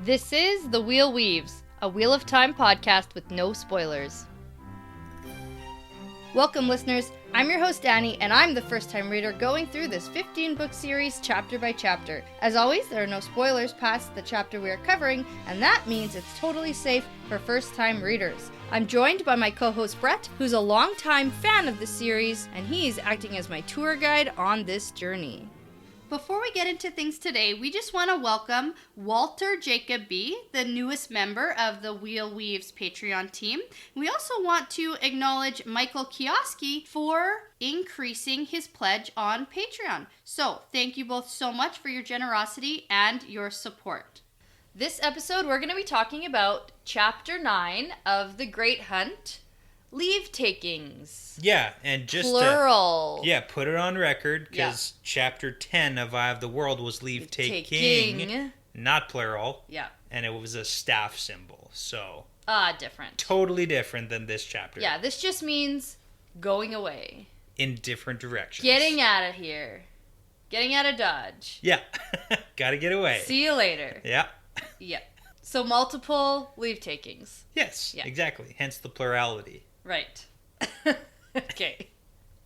This is The Wheel Weaves, a Wheel of Time podcast with no spoilers. Welcome, listeners. I'm your host, Danny, and I'm the first-time reader going through this 15-book series chapter by chapter. As always, there are no spoilers past the chapter we are covering, and that means it's totally safe for first-time readers. I'm joined by my co-host, Brett, who's a longtime fan of the series, and he's acting as my tour guide on this journey. Before we get into things today, we just want to welcome Walter Jacob B., the newest member of the Wheel Weaves Patreon team. We also want to acknowledge Michael Kioski for increasing his pledge on Patreon. So, thank you both so much for your generosity and your support. This episode, we're going to be talking about Chapter 9 of The Great Hunt, Leavetakings. Yeah, and just plural. Put it on record, because Chapter 10 of Eye of the World was Leavetaking, not plural. Yeah. And it was a staff symbol, so... different. Totally different than this chapter. Yeah, this just means going away. In different directions. Getting out of here. Getting out of Dodge. Yeah. Gotta get away. See you later. Yeah. Yeah. So multiple leave-takings. Yes, exactly. Hence the plurality. Right. Okay.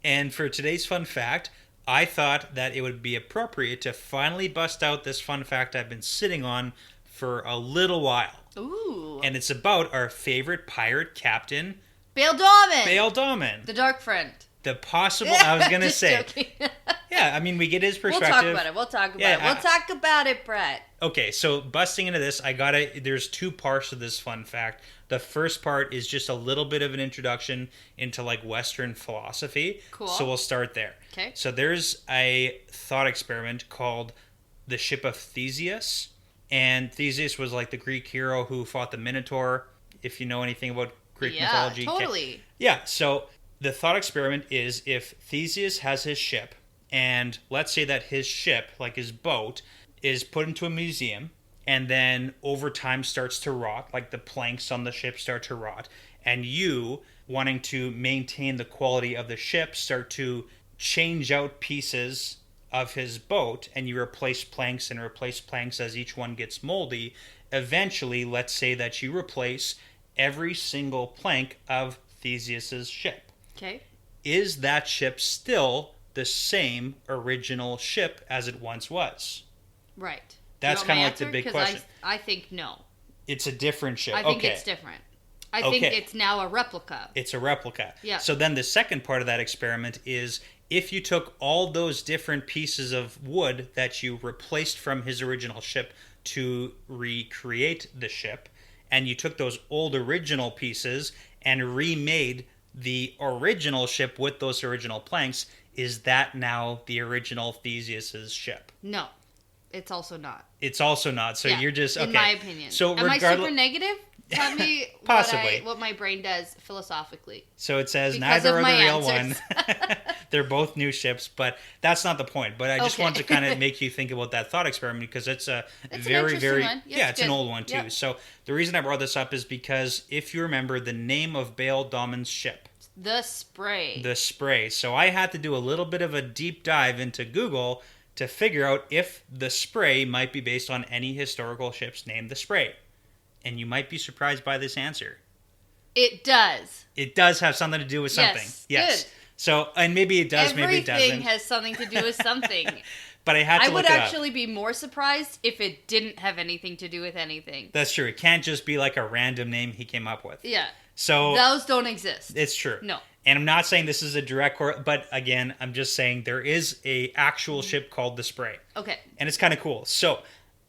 And for today's fun fact, I thought that it would be appropriate to finally bust out this fun fact I've been sitting on for a little while. Ooh. And it's about our favorite pirate captain, Bail Dorman. Bail Dorman. The Dark Friend. The possible, I was going to say. Joking. Yeah, I mean, we get his perspective. We'll talk about it, Brett. Okay, so busting into this, there's two parts to this fun fact. The first part is just a little bit of an introduction into like Western philosophy. Cool. So we'll start there. Okay. So there's a thought experiment called the Ship of Theseus. And Theseus was like the Greek hero who fought the Minotaur, if you know anything about Greek mythology. Yeah, totally. Yeah, so the thought experiment is if Theseus has his ship, and let's say that his ship, like his boat, is put into a museum, and then over time starts to rot, like the planks on the ship start to rot, and you, wanting to maintain the quality of the ship, start to change out pieces of his boat, and you replace planks as each one gets moldy. Eventually, let's say that you replace every single plank of Theseus's ship. Okay. Is that ship still the same original ship as it once was? Right. That's kind of like the big question. I think no. It's a different ship. I think it's different. I think it's now a replica. It's a replica. Yeah. So then the second part of that experiment is if you took all those different pieces of wood that you replaced from his original ship to recreate the ship, and you took those old original pieces and remade the original ship with those original planks, is that now the original Theseus's ship? No. It's also not. It's also not. So you're just... Okay. In my opinion. So am I super negative? Tell me possibly what my brain does philosophically. So it says because neither are the real answers. one. They're both new ships, but that's not the point. But I just want to kind of make you think about that thought experiment because it's a very, very... one. It's an old one too. Yep. So the reason I brought this up is because if you remember the name of Bail Dorman's ship... The Spray. The Spray. So I had to do a little bit of a deep dive into Google to figure out if the Spray might be based on any historical ships named the Spray. And you might be surprised by this answer. It does. It does have something to do with something. Yes. Good. So, and maybe it does, maybe it doesn't. Everything has something to do with something. But I had to look it up. I would actually be more surprised if it didn't have anything to do with anything. That's true. It can't just be like a random name he came up with. Yeah. So those don't exist. It's true. No. And I'm not saying this is a direct but again, I'm just saying there is a actual ship called the Spray. Okay. And it's kind of cool. So,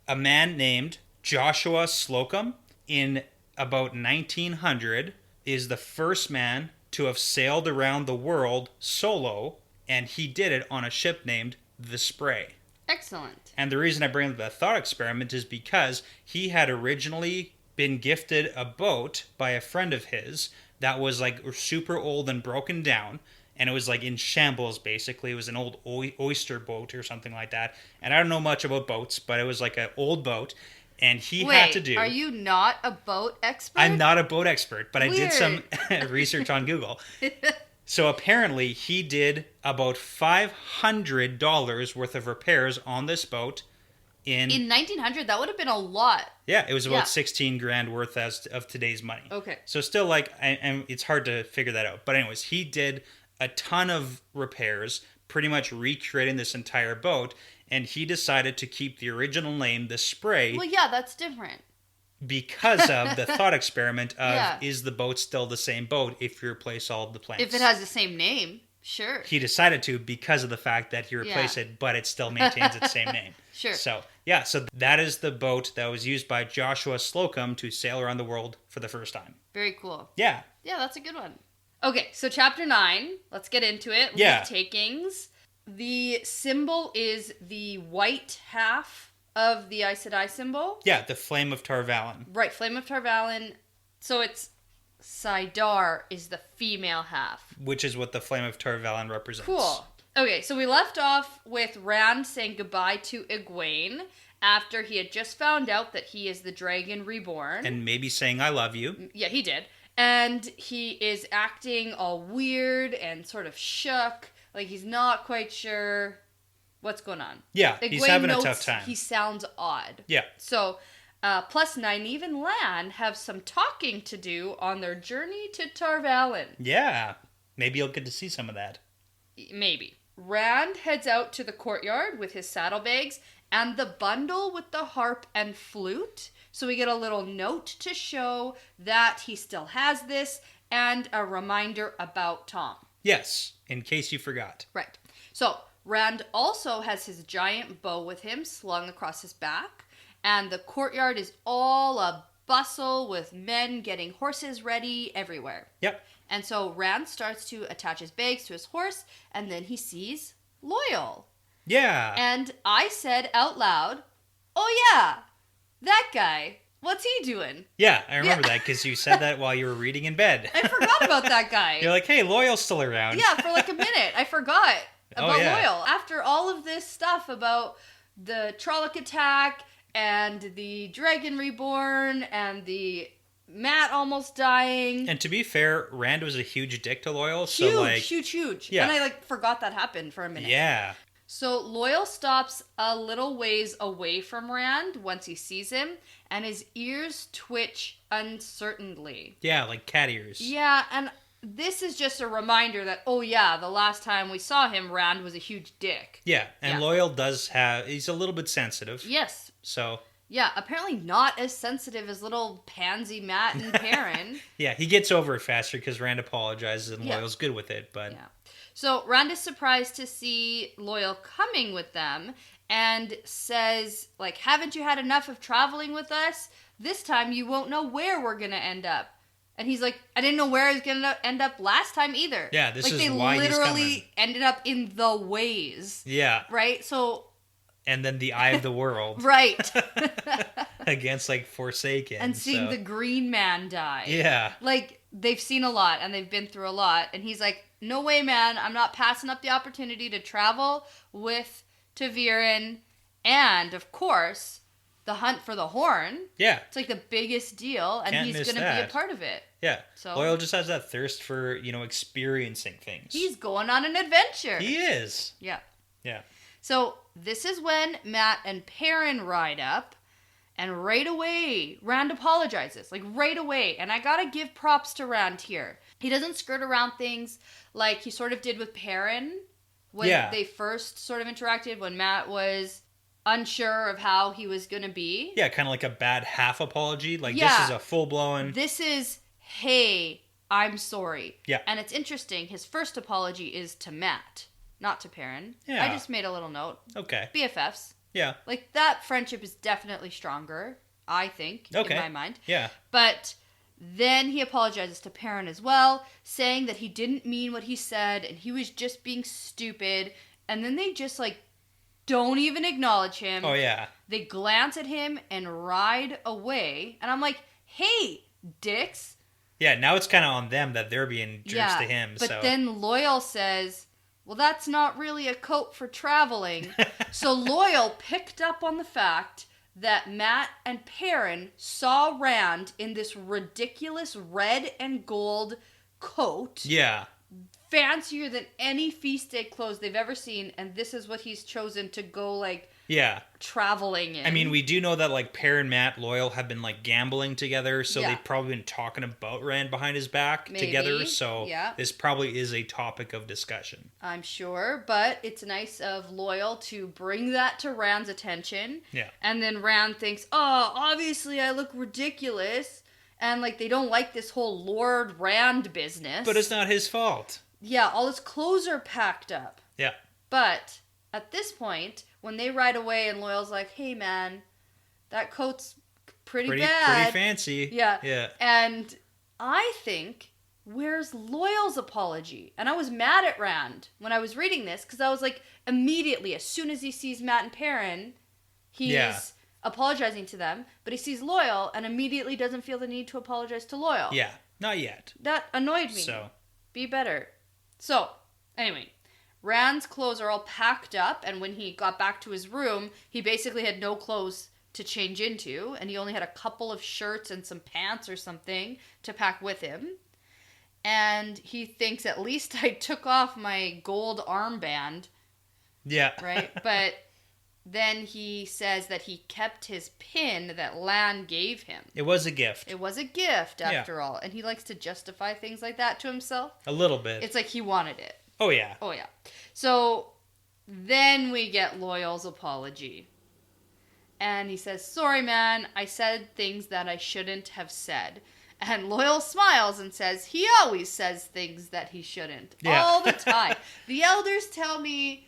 a man named Joshua Slocum in about 1900 is the first man to have sailed around the world solo, and he did it on a ship named the Spray. Excellent. And the reason I bring up the thought experiment is because he had originally been gifted a boat by a friend of his that was like super old and broken down, and it was like in shambles basically. It was an old oyster boat or something like that. And I don't know much about boats, but it was like an old boat, and he had to do... Are you not a boat expert? I'm not a boat expert, but Weird. I did some research on Google. So apparently he did about $500 worth of repairs on this boat in 1900, that would have been a lot. Yeah, it was about Yeah. 16 grand worth of today's money. Okay. So still like, and it's hard to figure that out. But anyways, he did a ton of repairs, pretty much recreating this entire boat, and he decided to keep the original name, the Spray, Well, yeah, that's different. because of the thought experiment of, Yeah. is the boat still the same boat if you replace all of the planks? If it has the same name, sure. He decided to because of the fact that he replaced it, but it still maintains its same name. Sure. So, yeah, so that is the boat that was used by Joshua Slocum to sail around the world for the first time. Very cool. Yeah. Yeah, that's a good one. Okay, so chapter 9, let's get into it. Yeah. Leavetakings. The symbol is the white half of the Aes Sedai symbol. Yeah, the Flame of Tarvalon. Right, Flame of Tarvalon. So it's Saidar is the female half. Which is what the Flame of Tarvalon represents. Cool. Okay, so we left off with Rand saying goodbye to Egwene after he had just found out that he is the Dragon Reborn. And maybe saying, I love you. Yeah, he did. And he is acting all weird and sort of shook. Like he's not quite sure what's going on. Yeah, he's Egwene having a notes tough time. He sounds odd. Yeah. So, plus Nynaeve and Lan have some talking to do on their journey to Tarvalon. Yeah. Maybe you'll get to see some of that. Maybe. Rand heads out to the courtyard with his saddlebags and the bundle with the harp and flute. So we get a little note to show that he still has this and a reminder about Tom. Yes, in case you forgot. Right. So Rand also has his giant bow with him slung across his back. And the courtyard is all a bustle with men getting horses ready everywhere. Yep. And so Rand starts to attach his bags to his horse, and then he sees Loyal. Yeah. And I said out loud, oh yeah, that guy, what's he doing? Yeah, I remember that because you said that while you were reading in bed. I forgot about that guy. You're like, hey, Loyal's still around. Yeah, for like a minute. I forgot about yeah. Loyal. After all of this stuff about the Trolloc attack and the Dragon Reborn and the Matt almost dying. And to be fair, Rand was a huge dick to Loyal. Huge, so like, huge. Yeah. And I forgot that happened for a minute. Yeah. So Loyal stops a little ways away from Rand once he sees him, and his ears twitch uncertainly. Yeah, like cat ears. Yeah, and this is just a reminder that, oh yeah, the last time we saw him, Rand was a huge dick. Yeah, and Yeah. Loyal he's a little bit sensitive. Yes. So. Yeah, apparently not as sensitive as little pansy Matt and Perrin. Yeah, he gets over it faster because Rand apologizes and Yeah. Loyal's good with it, but... Yeah. So Rand is surprised to see Loyal coming with them and says, haven't you had enough of traveling with us? This time you won't know where we're going to end up. And he's like, I didn't know where I was going to end up last time either. Yeah, this is they why he's coming. literally ended up in the ways. Yeah. Right? So... And then the Eye of the World. Right. Against, Forsaken. And seeing the Green Man die. Yeah. They've seen a lot and they've been through a lot. And he's like, no way, man. I'm not passing up the opportunity to travel with Ta'Veren. And, of course, the hunt for the horn. Yeah. It's the biggest deal. And Can't he's miss going to be that. a part of it. Yeah. So Loyal just has that thirst for, experiencing things. he's going on an adventure. He is. Yeah. Yeah. So this is when Matt and Perrin ride up. And right away, Rand apologizes. Right away. And I gotta give props to Rand here. He doesn't skirt around things like he sort of did with Perrin when they first sort of interacted, when Matt was unsure of how he was gonna be. Yeah, kind of like a bad half apology. This is a full-blown... This is, hey, I'm sorry. Yeah. And it's interesting, his first apology is to Matt, not to Perrin. Yeah. I just made a little note. Okay. BFFs. Yeah. That friendship is definitely stronger, I think, in my mind. Yeah. But then he apologizes to Perrin as well, saying that he didn't mean what he said and he was just being stupid. And then they just, don't even acknowledge him. Oh, yeah. They glance at him and ride away. And I'm like, hey, dicks. Yeah, now it's kind of on them that they're being jerks to him. But then Loyal says... Well, that's not really a coat for traveling. So Loyal picked up on the fact that Matt and Perrin saw Rand in this ridiculous red and gold coat. Yeah. Fancier than any feast day clothes they've ever seen. And this is what he's chosen to go, Yeah. traveling in. I mean, we do know that, like, Per and Matt Loyal have been, like, gambling together, so Yeah. they've probably been talking about Rand behind his back Maybe, together, so yeah. this probably is a topic of discussion. I'm sure, but it's nice of Loyal to bring that to Rand's attention. Yeah. And then Rand thinks, oh, obviously I look ridiculous. And, like, they don't like this whole Lord Rand business. But it's not his fault. Yeah, all his clothes are packed up. Yeah. But at this point, when they ride away and Loyal's like, hey, man, that coat's pretty bad. Pretty fancy. Yeah. Yeah. And I think, where's Loyal's apology? And I was mad at Rand when I was reading this, because I was like, immediately, as soon as he sees Matt and Perrin, he's apologizing to them, but he sees Loyal and immediately doesn't feel the need to apologize to Loyal. Yeah. Not yet. That annoyed me. So. Be better. So, anyway, Rand's clothes are all packed up, and when he got back to his room, he basically had no clothes to change into, and he only had a couple of shirts and some pants or something to pack with him. And he thinks, at least I took off my gold armband. Yeah. Right? But then he says that he kept his pin that Lan gave him. It was a gift. It was a gift, after all. And he likes to justify things like that to himself. A little bit. It's like he wanted it. Oh, yeah. Oh, yeah. So then we get Loyal's apology. And he says, sorry, man, I said things that I shouldn't have said. And Loyal smiles and says, he always says things that he shouldn't. Yeah. All the time. The elders tell me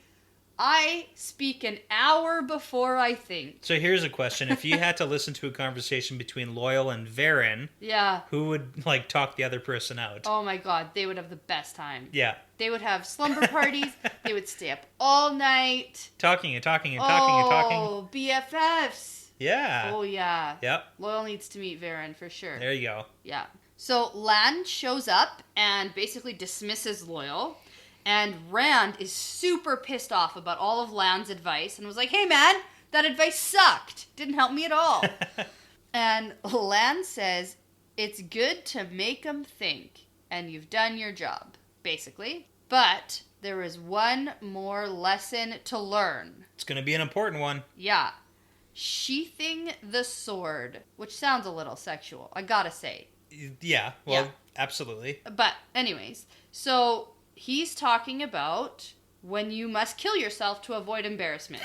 I speak an hour before I think. So here's a question. If you had to listen to a conversation between Loyal and Varen, Yeah. who would, like, talk the other person out? Oh, my God. They would have the best time. Yeah. They would have slumber parties. They would stay up all night. Talking and talking and talking and talking. Oh, BFFs. Yeah. Oh, yeah. Yep. Loyal needs to meet Varen for sure. There you go. Yeah. So Lan shows up and basically dismisses Loyal. And Rand is super pissed off about all of Lan's advice and was like, hey, man, that advice sucked. Didn't help me at all. And Lan says, it's good to make 'em think, and you've done your job, basically. But there is one more lesson to learn. It's going to be an important one. Yeah. Sheathing the sword, which sounds a little sexual, I gotta say. Yeah, well, absolutely. But anyways, so he's talking about when you must kill yourself to avoid embarrassment.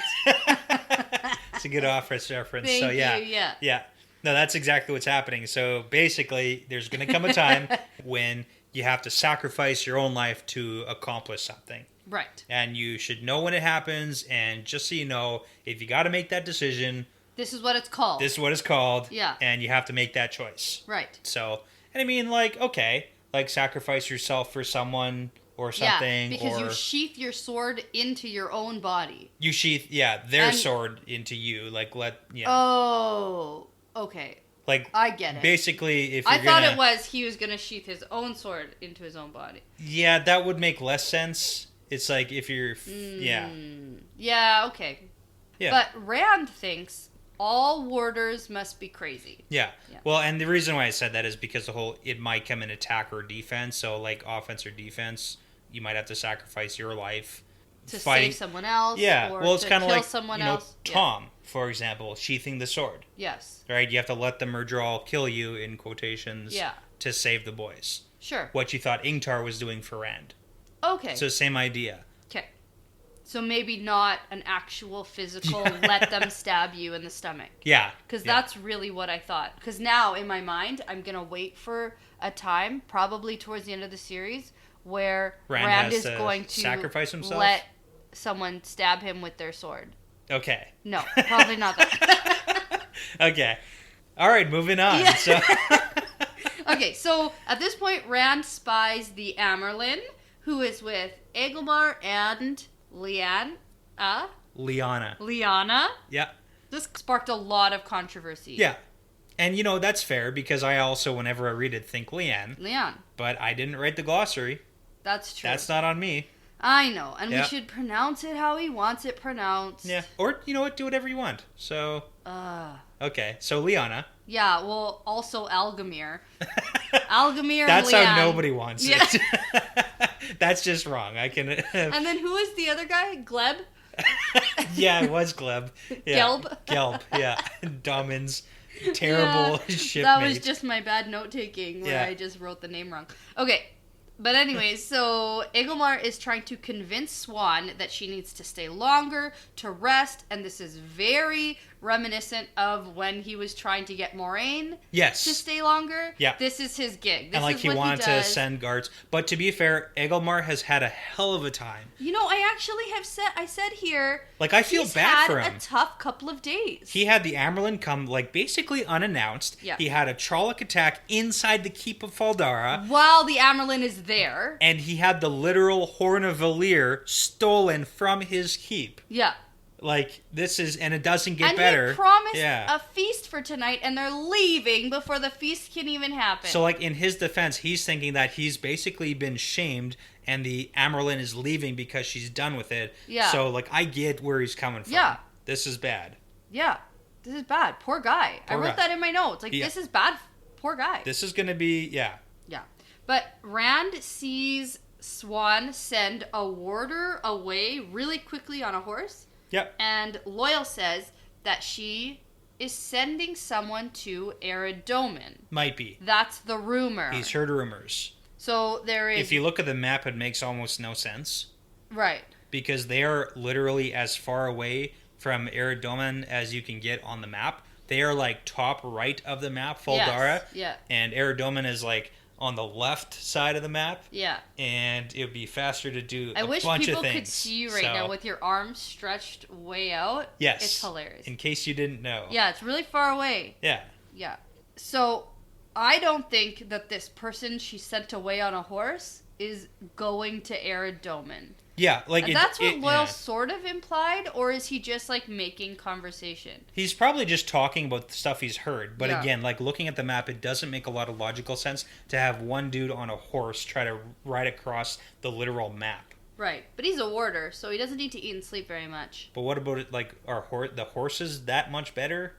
It's a good office reference. Thank so yeah. you, yeah. Yeah. No, that's exactly what's happening. So basically, there's going to come a time when you have to sacrifice your own life to accomplish something. Right. And you should know when it happens. And just so you know, if you got to make that decision, This is what it's called. this is what it's called. Yeah. And you have to make that choice. Right. So, and I mean, like, okay, like sacrifice yourself for someone or something. Yeah, because or you sheath your sword into your own body. you sheath, their And- sword into you. Like, Oh, okay. like, I get it. basically, if I you're thought gonna, it was he was going to sheath his own sword into his own body. Yeah, that would make less sense. It's like if you're, yeah. Yeah, okay. Yeah. But Rand thinks all warders must be crazy. Yeah. Yeah. Well, and the reason why I said that is because it might come in attack or defense. So, like, offense or defense, you might have to sacrifice your life. To fighting. save someone else. Yeah. Or Well, it's to kind of kill like, someone you know, else. Yeah. Tom, for example, sheathing the sword. Yes. Right? You have to let the Murdral kill you, in quotations, Yeah. to save the boys. Sure. What you thought Ingtar was doing for Rand. Okay. So, same idea. Okay. So maybe not an actual physical let them stab you in the stomach. Yeah. Because yeah. that's really what I thought. Because now, in my mind, I'm going to wait for a time, probably towards the end of the series, where Rand has is to going to sacrifice himself? let someone stab him with their sword. Okay. No, probably not that. Okay. All right, moving on. Yeah. So Okay, so at this point, Rand spies the Amerlin, who is with Egelmar and Liana. Liana. Yeah. This sparked a lot of controversy. Yeah. And, you know, that's fair because I also, whenever I read it, think Leanne. Leon. But I didn't write the glossary. That's true. That's not on me. I know, and Yeah. we should pronounce it how he wants it pronounced. Yeah. Or, you know what, do whatever you want. So, okay. So, Liana. Yeah, well, also Algamir. Algamir That's and how Leanne. nobody wants Yeah. it. That's just wrong. I can... And then who is the other guy? Gleb? Yeah, it was Gleb. Yeah. Gelb? Gelb, yeah. Domin's terrible shipmate. That was just my bad note-taking where Yeah. I just wrote the name wrong. Okay, but anyways, so Egilmar is trying to convince Swan that she needs to stay longer, to rest, and this is very reminiscent of when he was trying to get Moraine Yes. to stay longer. Yeah. This is his gig. This And like is he what wanted to does. send guards. But to be fair, Egilmar has had a hell of a time. You know, I actually I said here, Like, I feel he's bad had for him. a tough couple of days. He had the Amerlin come, like, basically unannounced. Yeah. He had a Trolloc attack inside the keep of Faldara. While the Amerlin is there. And he had the literal Horn of Valir stolen from his keep. Yeah. Like, this is... And it doesn't get And better. he promised Yeah. a feast for tonight, and they're leaving before the feast can even happen. So, like, in his defense, he's thinking that he's basically been shamed and the Amerlin is leaving because she's done with it. Yeah. So, like, I get where he's coming from. Yeah. This is bad. Yeah. This is bad. Poor guy. I Poor wrote guy. that in my notes. Like, Yeah. this is bad. Poor guy. This is going to be... Yeah. Yeah. But Rand sees Swan send a warder away really quickly on a horse. Yep. And Loyal says that she is sending someone to Eridomen. Might be. That's the rumor. He's heard rumors. So there is... If you look at the map, it makes almost no sense. Right. Because they are literally as far away from Eridomen as you can get on the map. They are like top right of the map, Faldara. Yes. Yeah. And Eridomen is like on the left side of the map. Yeah. And it would be faster to do I a wish bunch of people things. could see you right So, now with your arms stretched way out. Yes. It's hilarious. In case you didn't know. Yeah, it's really far away. Yeah. Yeah. So, I don't think that this person she sent away on a horse is going to Eridomen. Yeah, like And that's what Loyal yeah. sort of implied, or is he just like making conversation? He's probably just talking about the stuff he's heard. But Yeah. again, like looking at the map, it doesn't make a lot of logical sense to have one dude on a horse try to ride across the literal map. Right. But he's a warder, so he doesn't need to eat and sleep very much. But what about it? Like, are the horses that much better?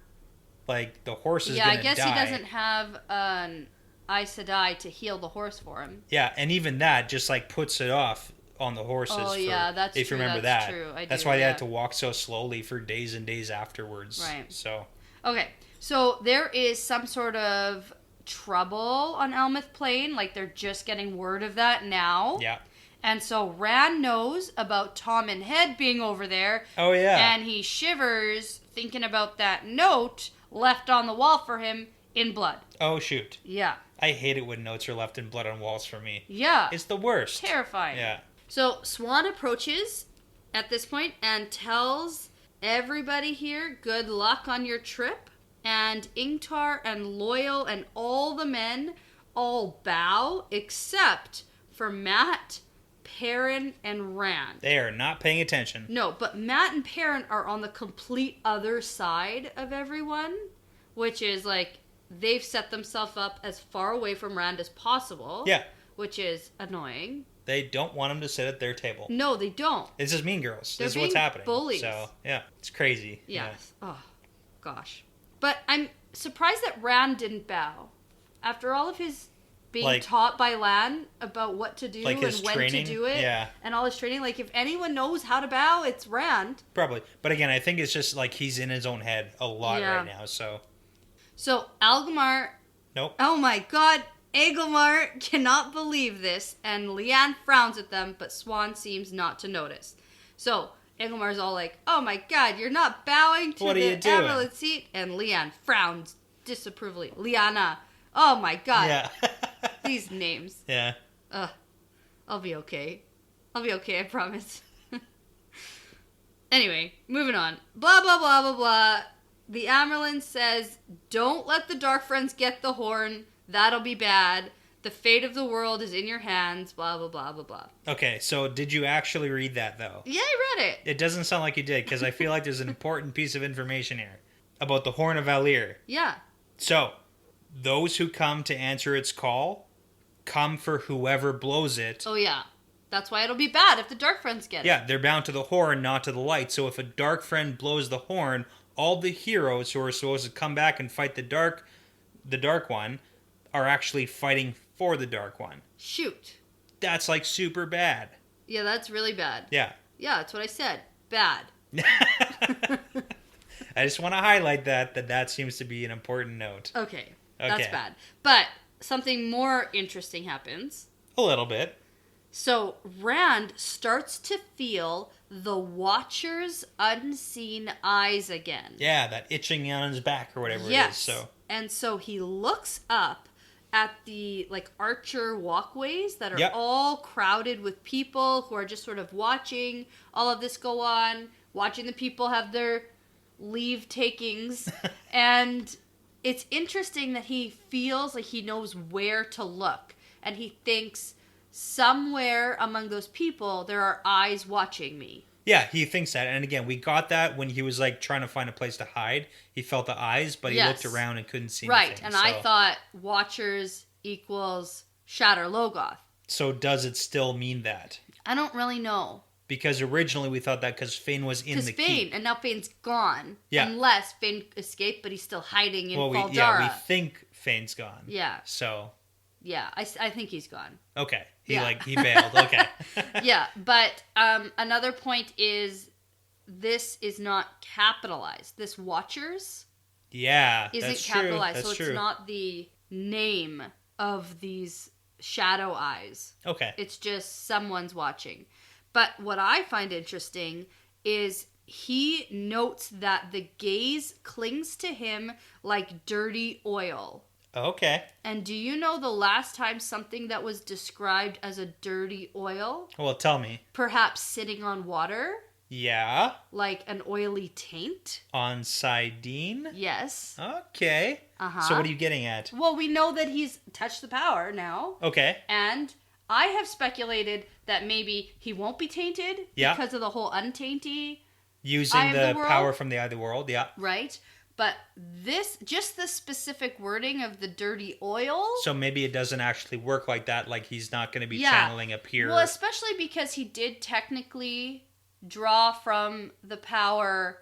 Like the horse is Yeah, gonna I guess die. he doesn't have an Aes Sedai to heal the horse for him. Yeah, and even that just like puts it off on the horses. Oh, yeah, that's if true, you remember that's that. true, I That's do, why they yeah. had to walk so slowly for days and days afterwards. Right. So Okay, so there is some sort of trouble on Elmeth Plain. Like, they're just getting word of that now. yeah. And so Rand knows about Tom and Head being over there. Oh yeah. And he shivers thinking about that note left on the wall for him in blood. Oh shoot. Yeah. I hate it when notes are left in blood on walls for me. Yeah. It's the worst. Terrifying. Yeah. So Swan approaches at this point and tells everybody here good luck on your trip. And Ingtar and Loyal and all the men all bow except for Matt, Perrin, and Rand. They are not paying attention. No, but Matt and Perrin are on the complete other side of everyone, which is like they've set themselves up as far away from Rand as possible. Yeah. Which is annoying. They don't want him to sit at their table. No, they don't. This is Mean Girls. They're This is what's being happening. bullies. So, yeah. It's crazy. Yes. Oh, gosh. But I'm surprised that Rand didn't bow. After all of his being Like- taught by Lan about what to do Like and his when training? to do it. Yeah. And all his training. Like, if anyone knows how to bow, it's Rand. Probably. But again, I think it's just like he's in his own head a lot Yeah. right now. So, So, Algamar... nope. Oh my god, Agelmar cannot believe this, and Leanne frowns at them, but Swan seems not to notice. So, Agelmar's all like, oh my god, you're not bowing to What are you the doing? Amaryllis seat? And Leanne frowns disapprovingly. Liana, oh my god, Yeah. these names. Yeah. Ugh, I'll be okay. I'll be okay, I promise. Anyway, moving on. Blah, blah, blah, blah, blah. The Amerlin says, don't let the Dark Friends get the horn. That'll be bad. The fate of the world is in your hands. Blah, blah, blah, blah, blah. Okay, so did you actually read that, though? Yeah, I read it. It doesn't sound like you did, because I feel like there's an important piece of information here about the Horn of Valir. Yeah. So, those who come to answer its call come for whoever blows it. Oh, yeah. That's why it'll be bad if the Dark Friends get it. Yeah, they're bound to the horn, not to the light. So if a dark friend blows the horn, all the heroes who are supposed to come back and fight the dark one are actually fighting for the dark one. Shoot. That's like super bad. Yeah, that's really bad. Yeah. Yeah, that's what I said. Bad. I just want to highlight that seems to be an important note. Okay, that's bad. But something more interesting happens. A little bit. So Rand starts to feel the Watcher's unseen eyes again. Yeah, that itching on his back or whatever it is. So. And so he looks up at the archer walkways that are all crowded with people who are just sort of watching all of this go on, watching the people have their leave-takings. And it's interesting that he feels like he knows where to look. And he thinks, somewhere among those people, there are eyes watching me. Yeah, he thinks that. And again, we got that when he was trying to find a place to hide. He felt the eyes, but he looked around and couldn't see anything. Right, and I thought Watchers equals Shatter Logoth. So does it still mean that? I don't really know. Because originally we thought that because Fane was in the keep. And now Fane's gone. Yeah. Unless Fane escaped, but he's still hiding in Faldara. Yeah, we think Fane's gone. Yeah. So... Yeah, I think he's gone. Okay. He bailed. Okay. Yeah, but another point is this is not capitalized. This Watchers isn't capitalized. That's so true. It's not the name of these shadow eyes. Okay. It's just someone's watching. But what I find interesting is he notes that the gaze clings to him like dirty oil. Okay. And do you know the last time something that was described as a dirty oil? Well, tell me. Perhaps sitting on water? Yeah. Like an oily taint? On Sidene? Yes. Okay. Uh-huh. So what are you getting at? Well, we know that he's touched the power now. Okay. And I have speculated that maybe he won't be tainted because of the whole untainty using the power from the Eye of the World, yeah. Right? But just the specific wording of the dirty oil. So maybe it doesn't actually work like that. Like he's not going to be channeling a pure. Well, especially because he did technically draw from the power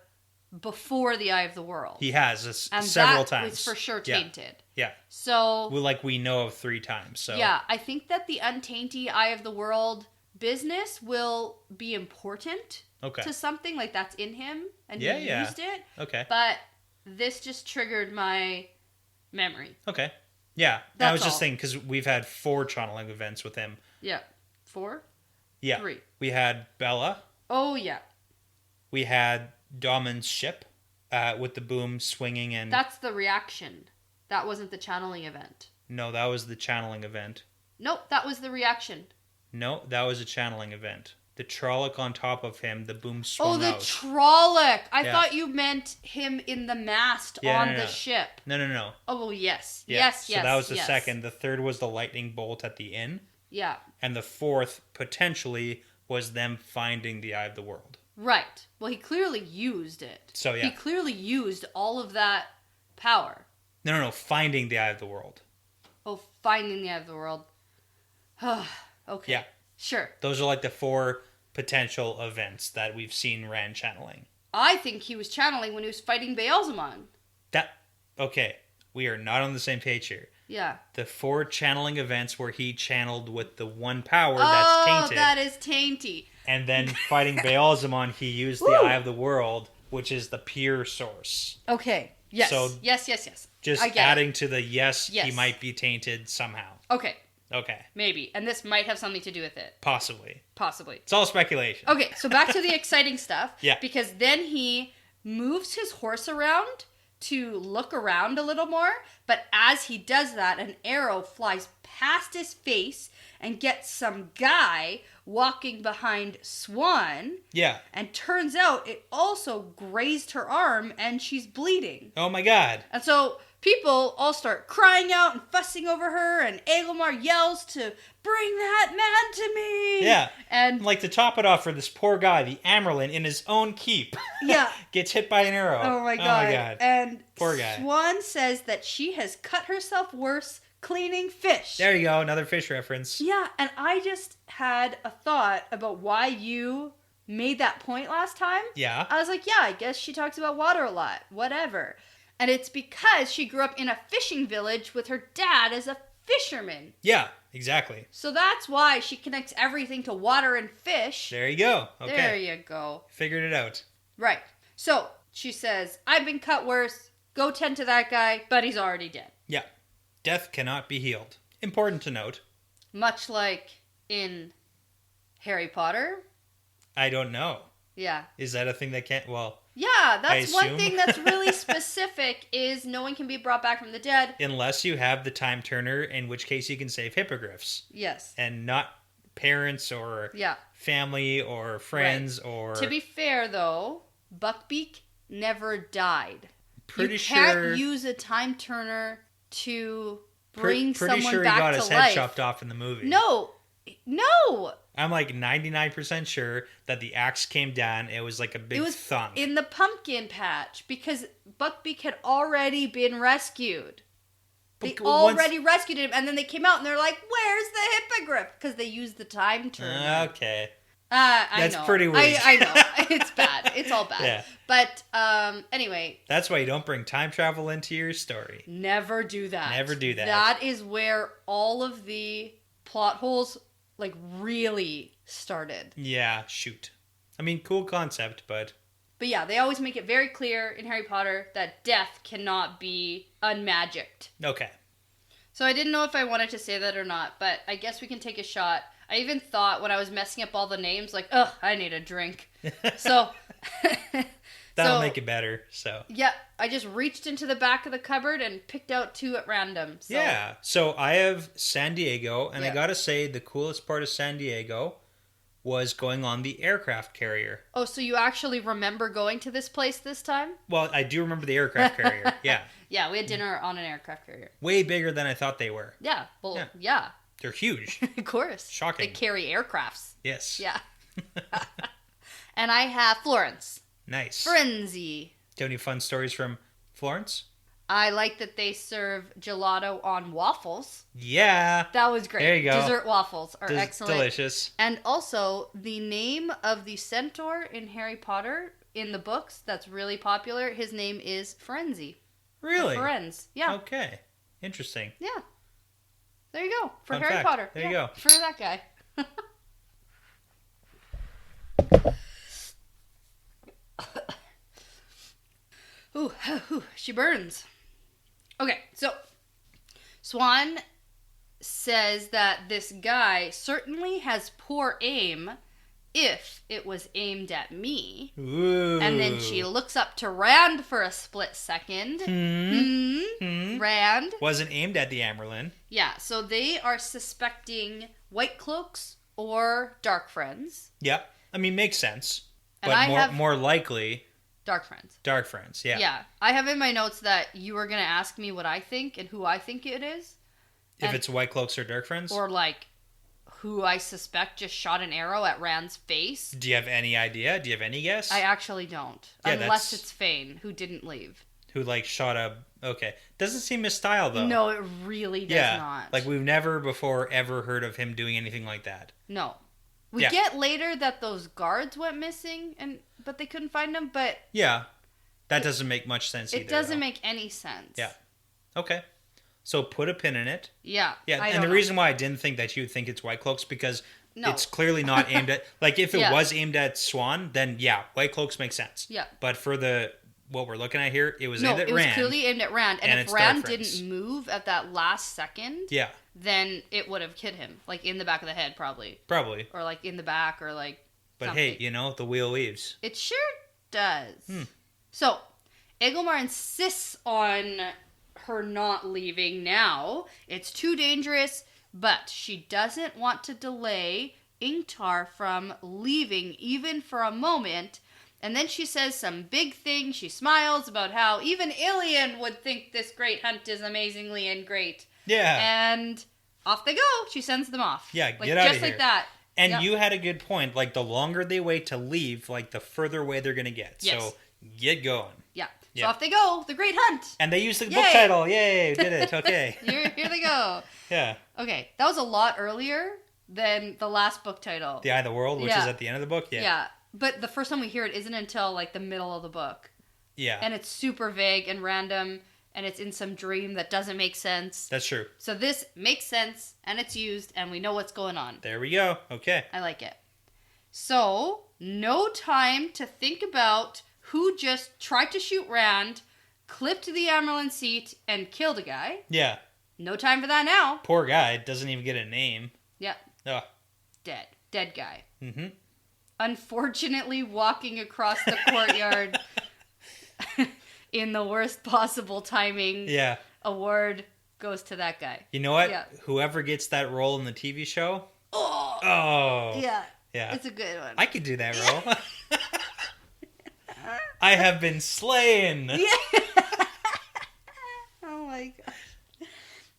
before the Eye of the World. He has several times. And that was for sure tainted. Yeah. So. Well, we know of 3 times. So. Yeah, I think that the untainted Eye of the World business will be important to something. Like that's in him. And he used it. Okay. But. This just triggered my memory. Okay. Yeah. I was just thinking, because we've had 4 channeling events with him. Yeah. 4? Yeah. 3. We had Bella. Oh, yeah. We had Damon's ship with the boom swinging and... That's the reaction. That wasn't the channeling event. No, that was the channeling event. Nope, that was the reaction. No, that was a channeling event. The Trolloc on top of him, the boom swung out. Oh, the Trolloc! I thought you meant him in the mast on the ship. No. Oh, well, yes. Yeah. Yes. So that was the second. The third was the lightning bolt at the inn. Yeah. And the fourth, potentially, was them finding the Eye of the World. Right. Well, he clearly used it. So, yeah. He clearly used all of that power. No. Finding the Eye of the World. Oh, finding the Eye of the World. Okay. Yeah. Sure. Those are like the 4 potential events that we've seen Rand channeling. I think he was channeling when he was fighting Beelzemon. Okay. We are not on the same page here. Yeah. The 4 channeling events where he channeled with the one power that's tainted. Oh, that is tainty. And then fighting Beelzemon, he used the Eye of the World, which is the pure source. Okay. Yes. So yes. Just adding to the yes, he might be tainted somehow. Okay. Maybe. And this might have something to do with it. Possibly. It's all speculation. Okay, so back to the exciting stuff. Yeah. Because then he moves his horse around to look around a little more. But as he does that, an arrow flies past his face and gets some guy walking behind Swan. Yeah. And turns out it also grazed her arm and she's bleeding. Oh my god. And so people all start crying out and fussing over her, and Agelmar yells to bring that man to me. Yeah. And like to top it off for this poor guy, the Amerlin in his own keep. Yeah. Gets hit by an arrow. Oh my god. And poor guy. Swan says that she has cut herself worse cleaning fish. There you go, another fish reference. Yeah, and I just had a thought about why you made that point last time. Yeah. I was like, yeah, I guess she talks about water a lot. Whatever. And it's because she grew up in a fishing village with her dad as a fisherman. Yeah, exactly. So that's why she connects everything to water and fish. There you go. Okay. There you go. Figured it out. Right. So she says, I've been cut worse. Go tend to that guy, but he's already dead. Yeah. Death cannot be healed. Important to note. Much like in Harry Potter. I don't know. Yeah. Is that a thing that can't... Well... Yeah, that's one thing that's really specific is no one can be brought back from the dead. Unless you have the time turner, in which case you can save hippogriffs. Yes. And not parents or family or friends or... To be fair, though, Buckbeak never died. Pretty you sure... can't use a time turner to bring someone sure back to life. Pretty sure he got his head chopped off in the movie. No! I'm like 99% sure that the axe came down. It was like a big thunk. In the pumpkin patch because Buckbeak had already been rescued. They already rescued him, and then they came out and they're like, "Where's the hippogriff?" Because they used the time turner. Okay. That's pretty weird. I know. It's bad. It's all bad. Yeah. But anyway. That's why you don't bring time travel into your story. Never do that. Never do that. That is where all of the plot holes really started. Yeah, shoot. I mean, cool concept, but... But yeah, they always make it very clear in Harry Potter that death cannot be unmagicked. Okay. So I didn't know if I wanted to say that or not, but I guess we can take a shot. I even thought when I was messing up all the names, I need a drink. So... That'll make it better, so... Yeah, I just reached into the back of the cupboard and picked out 2 at random. So. Yeah, so I have San Diego, and I gotta say, the coolest part of San Diego was going on the aircraft carrier. Oh, so you actually remember going to this place this time? Well, I do remember the aircraft carrier, yeah. Yeah, we had dinner on an aircraft carrier. Way bigger than I thought they were. Yeah, yeah. They're huge. Of course. Shocking. They carry aircrafts. Yes. Yeah. And I have Florence. Nice. Frenzy. Do you have any fun stories from Florence? I like that they serve gelato on waffles. Yeah. That was great. There you go. Dessert waffles are excellent. Delicious. And also, the name of the centaur in Harry Potter, in the books, that's really popular, his name is Frenzy. Really? Friends. Yeah. Okay. Interesting. Yeah. There you go. For Fun Harry fact. Potter. There you go. For that guy. Ooh, she burns. Okay, so Swan says that this guy certainly has poor aim if it was aimed at me. Ooh. And then she looks up to Rand for a split second. Rand. Wasn't aimed at the Amberlin. Yeah, so they are suspecting White Cloaks or Dark Friends. Yep. I mean, makes sense. And but more likely... Dark Friends. Dark Friends, yeah. Yeah. I have in my notes that you were going to ask me what I think and who I think it is. If it's White Cloaks or Dark Friends? Or, who I suspect just shot an arrow at Rand's face. Do you have any idea? Do you have any guess? I actually don't. Yeah, unless it's Fane, who didn't leave. Who, shot a... Okay. Doesn't seem his style, though. No, it really does not. We've never before ever heard of him doing anything like that. No. We get later that those guards went missing, but they couldn't find them, but... Yeah. That doesn't make much sense either. It doesn't make any sense. Yeah. Okay. So put a pin in it. Yeah. Yeah, and the reason why I didn't think that you would think it's White Cloaks, because it's clearly not aimed at... if it was aimed at Swan, then White Cloaks makes sense. Yeah. But for what we're looking at here, it was aimed at Rand. No, it was clearly aimed at Rand, and if Rand didn't move at that last second... Yeah. Then it would have hit him, in the back of the head, probably. Probably. Or, in the back, or, But something. hey, the wheel weaves. It sure does. So, Egilmar insists on her not leaving now. It's too dangerous, but she doesn't want to delay Ingtar from leaving even for a moment. And then she says some big thing. She smiles about how even Ilian would think this great hunt is amazingly and great. Yeah. And off they go. She sends them off. Yeah, get out of here. Just like that. And you had a good point. The longer they wait to leave, the further away they're going to get. Yes. So, get going. Yeah. So off they go. The Great Hunt. And they use the book title. Yay, did it. Okay. Here they go. Yeah. Okay. That was a lot earlier than the last book title. The Eye of the World, which is at the end of the book. Yeah. Yeah. But the first time we hear it isn't until, the middle of the book. Yeah. And it's super vague and random, and it's in some dream that doesn't make sense. That's true. So this makes sense, and it's used, and we know what's going on. There we go. Okay. I like it. So, no time to think about who just tried to shoot Rand, clipped the ambulance seat, and killed a guy. Yeah. No time for that now. Poor guy. Doesn't even get a name. Yep. Ugh. Dead. Dead guy. Mm-hmm. Unfortunately, walking across the courtyard in the worst possible timing. Yeah. Award goes to that guy. You know what? Yeah. Whoever gets that role in the TV show. Oh. Yeah. Yeah. It's a good one. I could do that role. I have been slain. Yeah. Oh my gosh.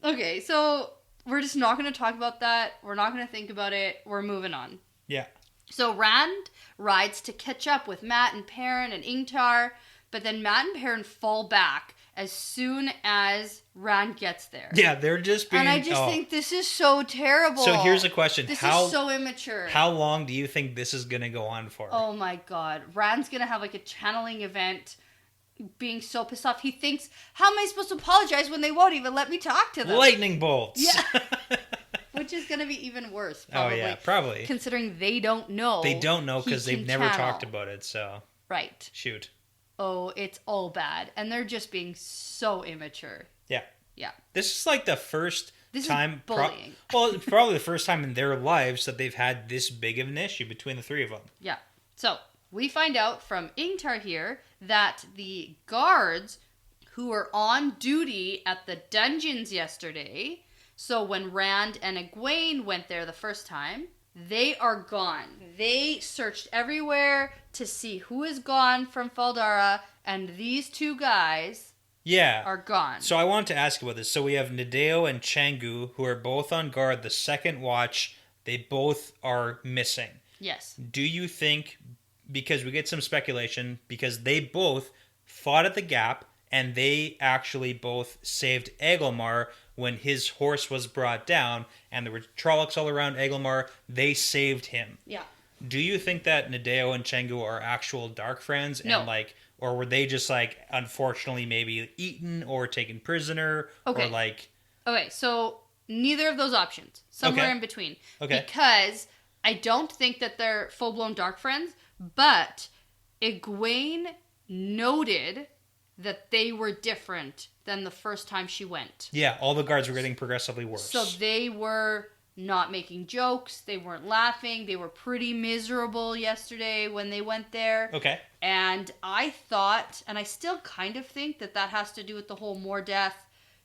Okay, so we're just not going to talk about that. We're not going to think about it. We're moving on. Yeah. So Rand rides to catch up with Matt and Perrin and Ingtar, but then Matt and Perrin fall back as soon as Rand gets there. Yeah, they're just being... And I just think this is so terrible. So here's a question. This is so immature. How long do you think this is going to go on for? Oh my god. Rand's going to have like a channeling event, being so pissed off. He thinks, how am I supposed to apologize when they won't even let me talk to them? Lightning bolts. Yeah. Which is going to be even worse, probably. Oh, yeah, probably. Considering they don't know. They don't know because they've never channel. talked about it, so... Right. Shoot. Oh, it's all bad. And they're just being so immature. Yeah. Yeah. This is like the first time... Is bullying. Well, it's probably the first time in their lives that they've had this big of an issue between the three of them. Yeah. So, we find out from Ingtar here that the guards who were on duty at the dungeons yesterday... So when Rand and Egwene went there the first time, they are gone. They searched everywhere to see who is gone from Faldara, and these two guys are gone. So I wanted to ask you about this. So we have Nadeo and Changu, who are both on guard the second watch. They both are missing. Yes. Do you think, because we get some speculation, because they both fought at the Gap, and they actually both saved Agelmar when his horse was brought down, and there were Trollocs all around Agelmar, they saved him. Yeah. Do you think that Nadeo and Changu are actual dark friends? No. And or were they just unfortunately maybe eaten or taken prisoner? Okay. Or Okay, so neither of those options. Somewhere in between. Okay. Because I don't think that they're full-blown dark friends, but Egwene noted that they were different than the first time she went. Yeah, all the guards were getting progressively worse. So they were not making jokes. They weren't laughing. They were pretty miserable yesterday when they went there. Okay. And I thought, and I still kind of think that has to do with the whole Mordeth,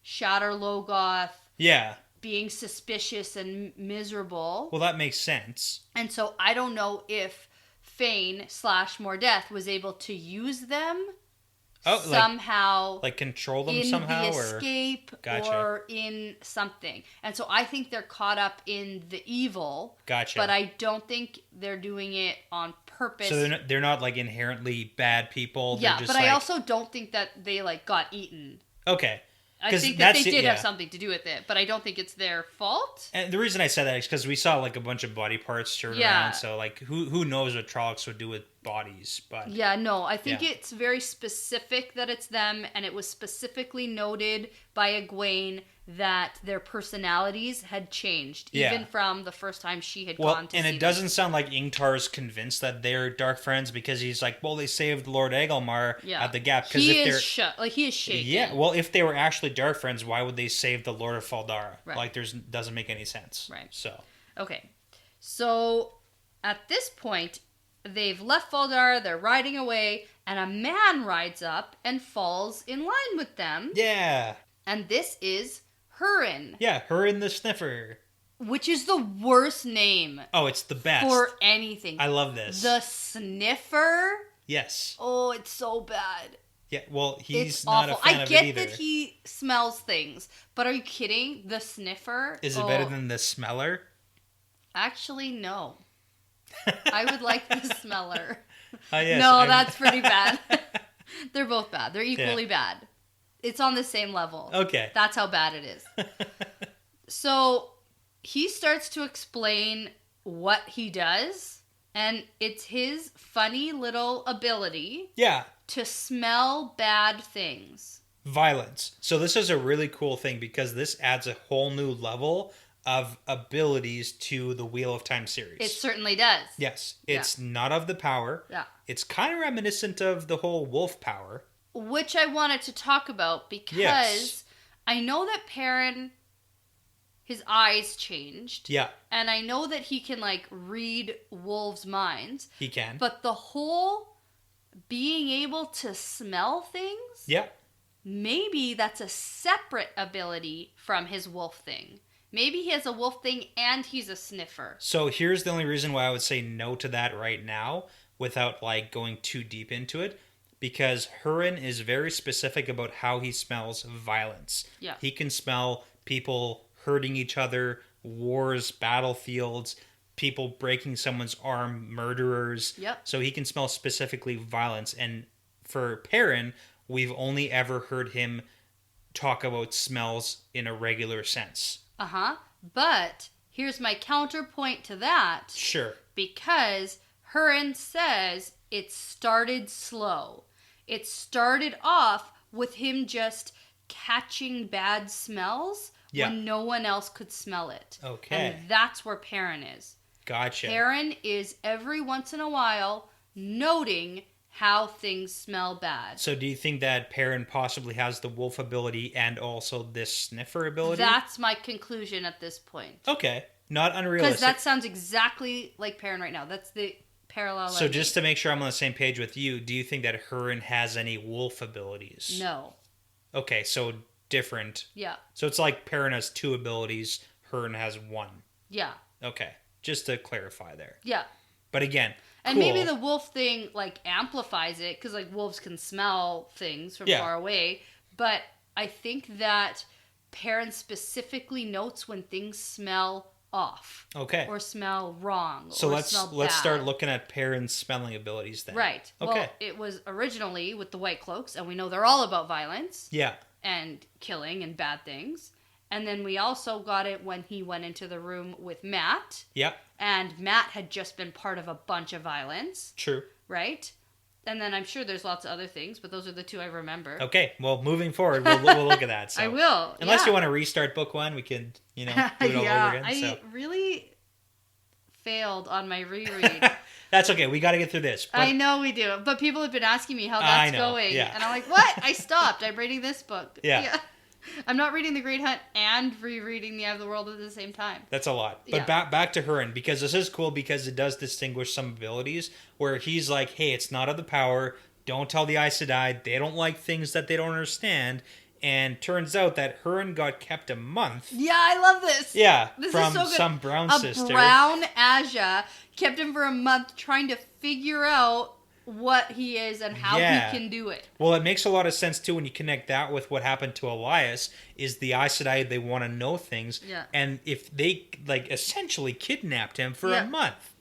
Shatter Logoth. Yeah. Being suspicious and miserable. Well, that makes sense. And so I don't know if Fane/Mordeth was able to use them somehow, control them in somehow, the escape, or in something. And so I think they're caught up in the evil. Gotcha. But I don't think they're doing it on purpose. So they're not inherently bad people. Yeah, they're just but I also don't think that they got eaten. Okay. I think that they did have something to do with it, but I don't think it's their fault. And the reason I said that is because we saw a bunch of body parts strewn around. So who knows what Trollocs would do with bodies? But yeah, no, I think it's very specific that it's them, and it was specifically noted by Egwene that their personalities had changed, even from the first time she had gone to see them. And it doesn't sound like Ingtar's convinced that they're dark friends, because he's like, well, they saved Lord Agelmar at the Gap. He is shaken. Yeah, well, if they were actually dark friends, why would they save the Lord of Faldara? Right. Doesn't make any sense. Right. So. Okay. So, at this point, they've left Faldara, they're riding away, and a man rides up and falls in line with them. Yeah. And this is Hurin. Yeah, Hurin the Sniffer. Which is the worst name. Oh, it's the best. For anything. I love this. The Sniffer? Yes. Oh, it's so bad. Yeah, well, he's it's not awful. a fan of it either. I get that he smells things, but are you kidding? The Sniffer? Is it better than the Smeller? Actually, no. I would like the Smeller. Yes, that's pretty bad. They're both bad. They're equally bad. It's on the same level. Okay. That's how bad it is. So he starts to explain what he does, and it's his funny little ability to smell bad things. Violence. So this is a really cool thing, because this adds a whole new level of abilities to the Wheel of Time series. It certainly does. Yes. It's not of the power. Yeah. It's kind of reminiscent of the whole wolf power. Which I wanted to talk about because I know that Perrin, his eyes changed. Yeah. And I know that he can, like, read wolves' minds. He can. But the whole being able to smell things? Yeah. Maybe that's a separate ability from his wolf thing. Maybe he has a wolf thing and he's a sniffer. So here's the only reason why I would say no to that right now without like going too deep into it. Because Hurin is very specific about how he smells violence. Yeah. He can smell people hurting each other, wars, battlefields, people breaking someone's arm, murderers. Yep. So he can smell specifically violence. And for Perrin, we've only ever heard him talk about smells in a regular sense. Uh-huh. But here's my counterpoint to that. Sure. Because Hurin says it started slow. It started off with him just catching bad smells when no one else could smell it. Okay. And that's where Perrin is. Gotcha. Perrin is every once in a while noting how things smell bad. So do you think that Perrin possibly has the wolf ability and also this sniffer ability? That's my conclusion at this point. Okay. Not unrealistic. Because that sounds exactly like Perrin right now. That's the parallel. So just to make sure I'm on the same page with you, do you think that Hurin has any wolf abilities? No. Okay, so different. Yeah. So it's like Perrin has 2 abilities, Hurin has 1. Yeah. Okay, just to clarify there. Yeah. But again, and cool. maybe the wolf thing like amplifies it because like wolves can smell things from far away. But I think that Perrin specifically notes when things smell off. Okay. Or smell wrong. So or let's smell start bad. looking at Perrin's smelling abilities then. Right. Okay. Well, it was originally with the White Cloaks, and we know they're all about violence. Yeah. And killing and bad things. And then we also got it when he went into the room with Matt. Yep. And Matt had just been part of a bunch of violence. True. Right? And then I'm sure there's lots of other things, but those are the 2 I remember. Okay, well, moving forward, we'll look at that. So. I will. Unless you want to restart book 1, we can, do it all over again. I really failed on my reread. That's okay. We got to get through this. I know we do. But people have been asking me how that's going. Yeah. And I'm like, what? I stopped. I'm reading this book. Yeah. I'm not reading The Great Hunt and rereading The Eye of the World at the same time. That's a lot. But back to Hurin, because this is cool because it does distinguish some abilities where he's like, hey, it's not of the power. Don't tell the Aes Sedai. They don't like things that they don't understand. And turns out that Hurin got kept a month. Yeah, I love this. Yeah, this from is so good. some brown sister. A brown Aja kept him for a month trying to figure out what he is and how he can do it. Well, it makes a lot of sense too when you connect that with what happened to Elias. Is the Aes Sedai, they want to know things, and if they like essentially kidnapped him for a month,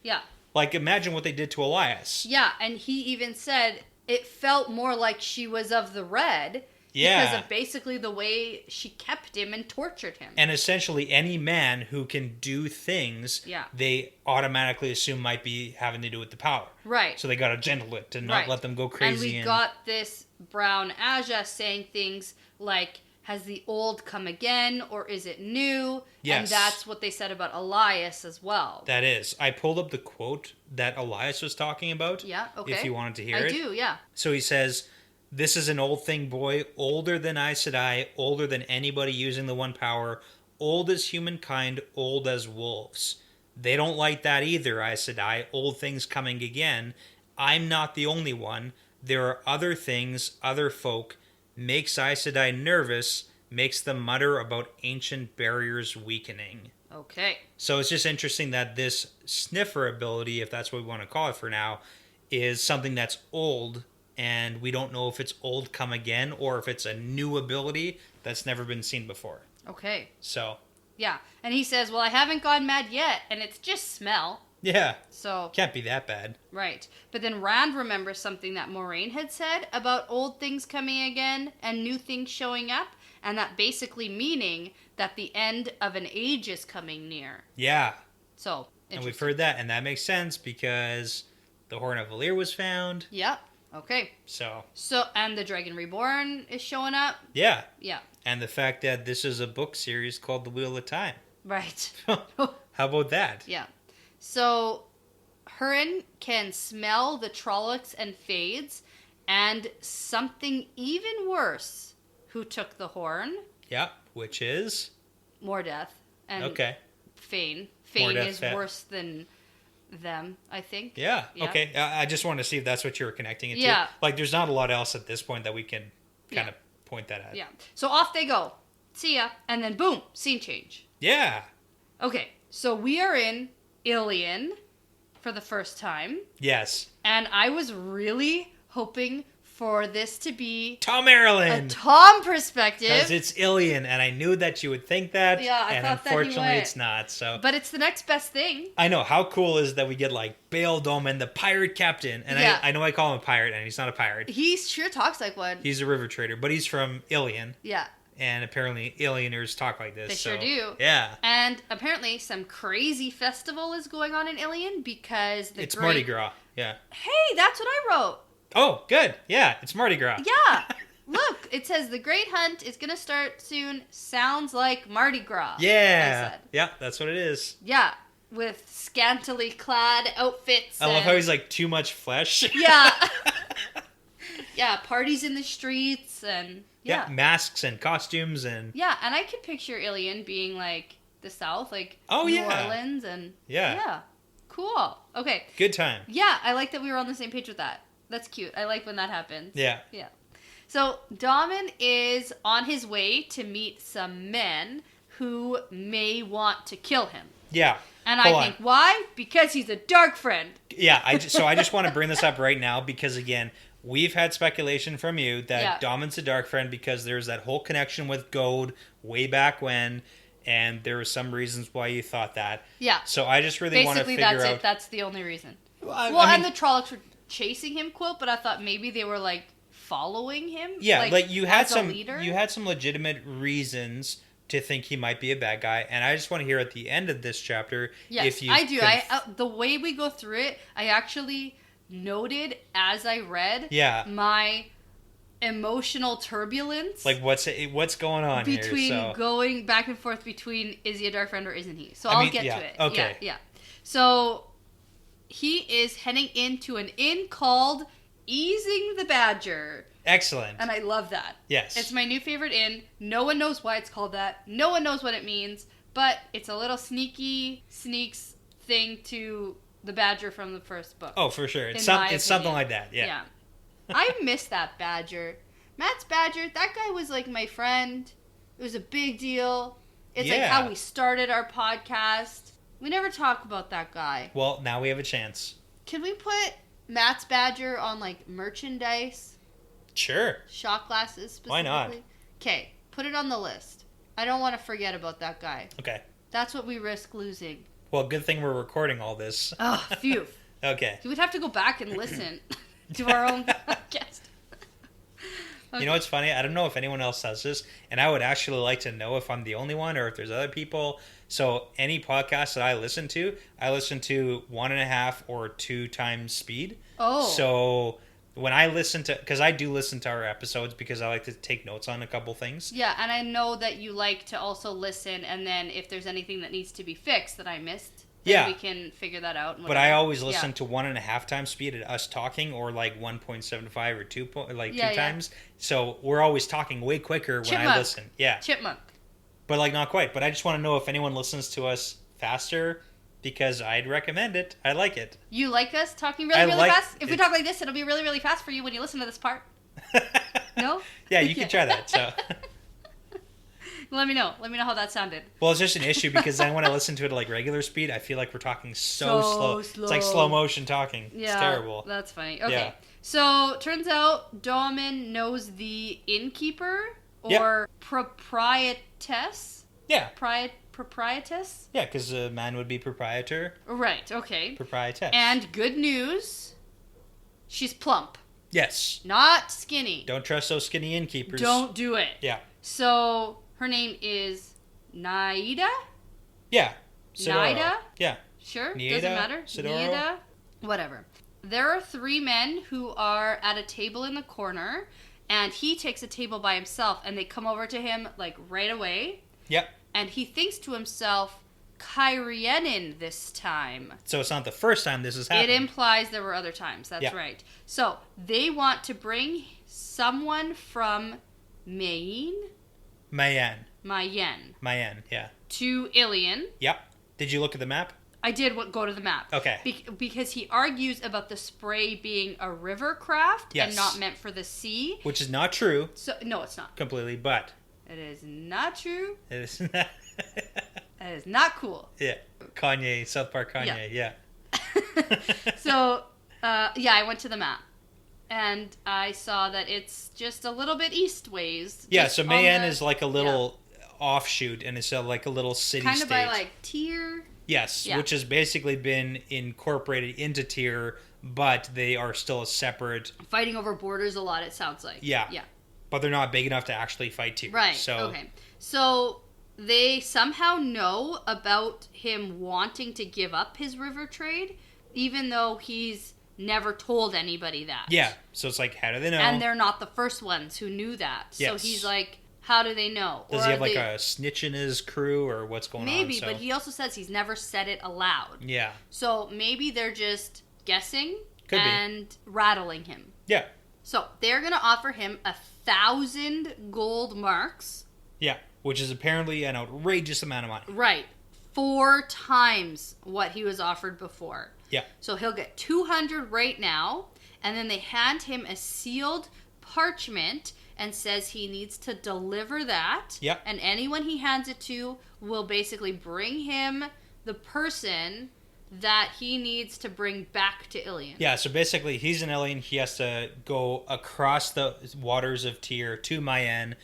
like imagine what they did to Elias. Yeah, and he even said it felt more like she was of the Red. Yeah. Because of basically the way she kept him and tortured him. And essentially any man who can do things, they automatically assume might be having to do with the power. Right. So they got to gentle it to not let them go crazy. And we got this brown Aja saying things like, has the old come again or is it new? Yes. And that's what they said about Elias as well. That is. I pulled up the quote that Elias was talking about. Yeah, okay. If you wanted to hear it. I do, yeah. So he says, this is an old thing, boy, older than Aes Sedai, older than anybody using the One Power, old as humankind, old as wolves. They don't like that either, Aes Sedai, old things coming again. I'm not the only one. There are other things, other folk. Makes Aes Sedai nervous, makes them mutter about ancient barriers weakening. Okay. So it's just interesting that this sniffer ability, if that's what we want to call it for now, is something that's old. And we don't know if it's old come again or if it's a new ability that's never been seen before. Okay. So. Yeah. And he says, well, I haven't gone mad yet. And it's just smell. Yeah. So. Can't be that bad. Right. But then Rand remembers something that Moraine had said about old things coming again and new things showing up. And that basically meaning that the end of an age is coming near. Yeah. So. And we've heard that. And that makes sense because the Horn of Valyr was found. Yep. Okay. So, and the Dragon Reborn is showing up. Yeah. Yeah. And the fact that this is a book series called The Wheel of Time. Right. How about that? Yeah. So, Hurin can smell the Trollocs and Fades, and something even worse, who took the horn. Yeah, which is? Mordeth. And okay. Fane. Fane Mordeth, is worse than them, I think. Yeah. Okay. I just wanted to see if that's what you were connecting it Yeah. to. Like, there's not a lot else at this point that we can kind of point that at. Yeah. So off they go. See ya. And then boom, scene change. Yeah. Okay. So we are in Ilion for the first time. Yes. And I was really hoping for this to be Tom Maryland. a Tom perspective. Because it's Ilion, and I knew that you would think that. Yeah, I and thought that he unfortunately would. it's not. So. But it's the next best thing. I know. How cool is that we get like Bail Dolman, the pirate captain. And I know I call him a pirate, and he's not a pirate. He sure talks like one. He's a river trader, but he's from Ilion. Yeah. And apparently Ilioners talk like this. They sure do. Yeah. And apparently some crazy festival is going on in Ilion because it's Mardi Gras. Yeah. Hey, that's what I wrote. Oh, good. Yeah, it's Mardi Gras. Yeah. Look, it says the Great Hunt is going to start soon. Sounds like Mardi Gras. Yeah. I said. Yeah, that's what it is. Yeah. With scantily clad outfits. I love how he's like too much flesh. Yeah. Yeah, parties in the streets and... Yeah, masks and costumes and... Yeah, and I could picture Ilion being like the South, like New Orleans and... Yeah. Cool. Okay. Good time. Yeah, I like that we were on the same page with that. That's cute. I like when that happens. Yeah. Yeah. So, Daman is on his way to meet some men who may want to kill him. Yeah. And I think, why? Because he's a dark friend. Yeah, so I just want to bring this up right now because, again, we've had speculation from you that Daman's a dark friend because there's that whole connection with Goad way back when, and there were some reasons why you thought that. Yeah. So I just really want to figure out... Basically, that's it. That's the only reason. I mean, and the Trollocs were chasing him, quote, but I thought maybe they were, like, following him. Yeah, like you had some leader. You had some legitimate reasons to think he might be a bad guy, and I just want to hear at the end of this chapter if you... I do. The way we go through it, I actually noted as I read my emotional turbulence. Like what's going on between here? Going back and forth between is he a dark friend or isn't he? So I'll get to it. Okay. Yeah. So he is heading into an inn called Easing the Badger. Excellent. And I love that. Yes. It's my new favorite inn. No one knows why it's called that. No one knows what it means. But it's a little sneaks thing to the Badger from the first book. Oh, for sure. It's something like that. Yeah. I miss that Badger. Matt's Badger, that guy was like my friend. It was a big deal. It's like how we started our podcast. We never talk about that guy. Well, now we have a chance. Can we put Matt's Badger on like merchandise? Sure. Shot glasses specifically? Why not? Okay, put it on the list. I don't want to forget about that guy. Okay. That's what we risk losing. Well, good thing we're recording all this. Oh, phew. Okay. We'd have to go back and listen to our own podcast. Okay. You know what's funny? I don't know if anyone else does this, and I would actually like to know if I'm the only one or if there's other people. So any podcast that I listen to 1.5 or 2 times speed. Oh. So when I listen to, because I do listen to our episodes because I like to take notes on a couple things. Yeah, and I know that you like to also listen, and then if there's anything that needs to be fixed that I missed, then we can figure that out. But I always listen to 1.5 times speed at us talking, or like 1.75 or 2 times. So we're always talking way quicker when I listen. Yeah. Chipmunk. But like not quite. But I just want to know if anyone listens to us faster, because I'd recommend it. I like it. You like us talking really fast? If we talk like this, it'll be really, really fast for you when you listen to this part. No? Yeah, you can try that. So. Let me know. Let me know how that sounded. Well, it's just an issue because then when I listen to it at like regular speed, I feel like we're talking so slow. It's like slow motion talking. Yeah, it's terrible. That's funny. Okay. So, turns out Daman knows the innkeeper or proprietess. Yeah. Proprietess? Yeah, because a man would be proprietor. Right, okay. Proprietess. And good news, she's plump. Yes. Not skinny. Don't trust those skinny innkeepers. Don't do it. Yeah. So, her name is Naida? Yeah. Sidoro. Naida? Yeah. Sure, Nieda, doesn't matter. Sidoro. Naida? Whatever. There are 3 men who are at a table in the corner, and he takes a table by himself, and they come over to him, like, right away. Yep. And he thinks to himself, Kyrianin this time. So it's not the first time this has happened. It implies there were other times. That's right. So they want to bring someone from Mayen, yeah. to Ilion. Yep. Did you look at the map? I did go to the map. Okay. Because he argues about the spray being a river craft and not meant for the sea. Which is not true. So no, it's not. Completely, but... It is not true. It is not... It is not cool. Yeah. Kanye, South Park Kanye, yeah. So, I went to the map. And I saw that it's just a little bit eastways. Yeah, so Mayen is like a little offshoot, and it's like a little city-state. Kind of by like Tyr. Yes, which has basically been incorporated into Tyr, but they are still a separate... Fighting over borders a lot, it sounds like. Yeah. But they're not big enough to actually fight Tyr. Right, so... okay. So they somehow know about him wanting to give up his river trade, even though he's never told anybody that. Yeah, so it's like, how do they know? And they're not the first ones who knew that. Yes. So he's like... How do they know? Does he have like a snitch in his crew or what's going on? Maybe, but he also says he's never said it aloud. Yeah. So maybe they're just guessing Could be. Rattling him. Yeah. So they're going to offer him 1,000 gold marks. Yeah, which is apparently an outrageous amount of money. Right. 4 times what he was offered before. Yeah. So he'll get 200 right now, and then they hand him a sealed parchment and says he needs to deliver that. Yep. And anyone he hands it to will basically bring him the person that he needs to bring back to Ilion. Yeah, so basically he's in Ilion. He has to go across the waters of Tyr to Mayen,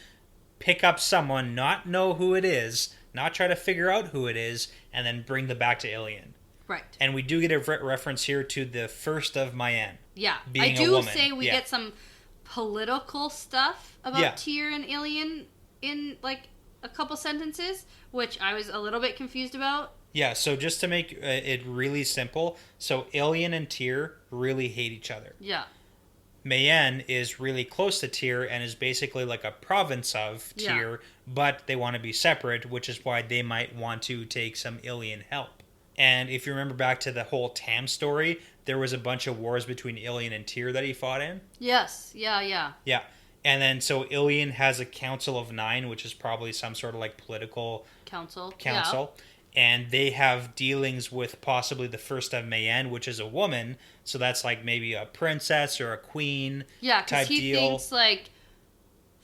pick up someone, not know who it is, not try to figure out who it is, and then bring them back to Ilion. Right. And we do get a reference here to the first of Mayen. Yeah. Being I do a woman. say we get some political stuff about Tyr and Ilion in like a couple sentences, which I was a little bit confused about. Yeah, so just to make it really simple, so Ilion and Tyr really hate each other. Yeah. Mayen is really close to Tyr and is basically like a province of Tyr, but they want to be separate, which is why they might want to take some Ilion help. And if you remember back to the whole Tam story, there was a bunch of wars between Ilion and Tyr that he fought in. Yes, yeah. Yeah, and then so Ilion has a Council of 9, which is probably some sort of like political council. Yeah. And they have dealings with possibly the first of Mayen, which is a woman. So that's like maybe a princess or a queen type deal. He thinks like,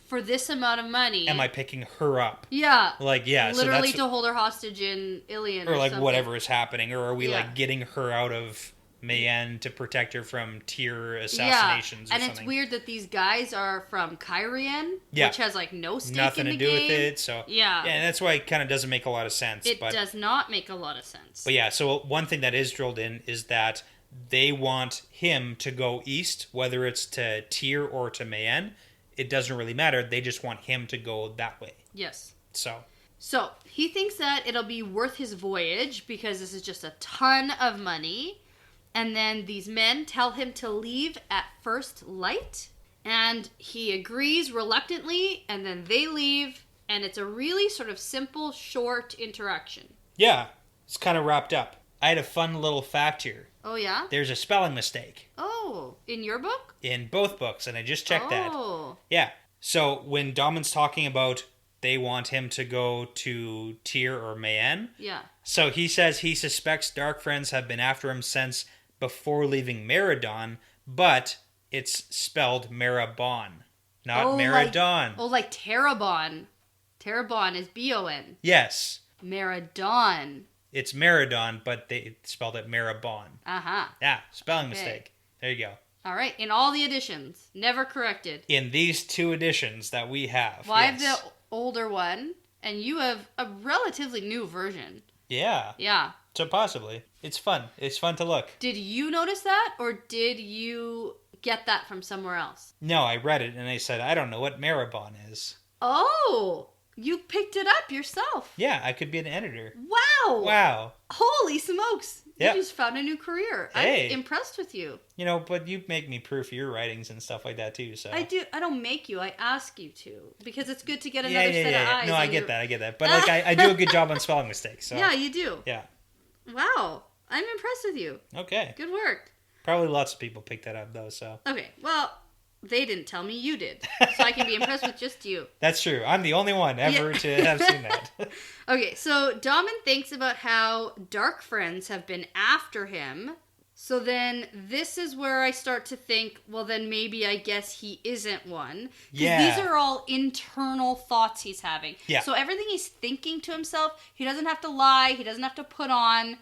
for this amount of money... Am I picking her up? Yeah. Like, yeah. Literally so to hold her hostage in Ilion or like something. whatever is happening. Or are we like getting her out of Mayen to protect her from Tyr assassinations or and something? It's weird that these guys are from Kyrian, which has like no stake Nothing in the to do game. with it. So yeah, and that's why it kind of doesn't make a lot of sense. It does not make a lot of sense. But yeah, so one thing that is drilled in is that they want him to go east, whether it's to Tyr or to Mayen. It doesn't really matter. They just want him to go that way. Yes. So he thinks that it'll be worth his voyage because this is just a ton of money. And then these men tell him to leave at first light. And he agrees reluctantly. And then they leave. And it's a really sort of simple, short interaction. Yeah, it's kind of wrapped up. I had a fun little fact here. Oh, yeah? There's a spelling mistake. Oh, in your book? In both books, and I just checked that. Oh. Yeah. So when Damon's talking about they want him to go to Tyr or Mayen. Yeah. So he says he suspects Dark Friends have been after him since before leaving Meridon, but it's spelled Marabon, not Meridon. Like Terabon. Terabon is B-O-N. Yes. Meridon. It's Meridon, but they spelled it Marabon. Uh-huh. Yeah, spelling mistake. There you go. All right, in all the editions, never corrected. In these 2 editions that we have. Well, I have the older one, and you have a relatively new version. Yeah. Yeah. So possibly. It's fun. It's fun to look. Did you notice that, or did you get that from somewhere else? No, I read it, and I said, I don't know what Marabon is. Oh! You picked it up yourself. Yeah, I could be an editor. Wow, Wow. Wow. Holy smokes. Yep. You just found a new career. Hey. I'm impressed with you. But you make me proof your writings and stuff like that too. So I do. I don't make you. I ask you to because it's good to get another set of eyes. No, I get that. But I do a good job on spelling mistakes. So. Yeah, you do. Yeah. Wow. I'm impressed with you. Okay. Good work. Probably lots of people picked that up though. So. Okay. Well, they didn't tell me, you did. So I can be impressed with just you. That's true. I'm the only one ever to have seen that. Okay, so Damen thinks about how dark friends have been after him. So then this is where I start to think, well, then maybe I guess he isn't one. Because these are all internal thoughts he's having. Yeah. So everything he's thinking to himself, he doesn't have to lie. He doesn't have to put on.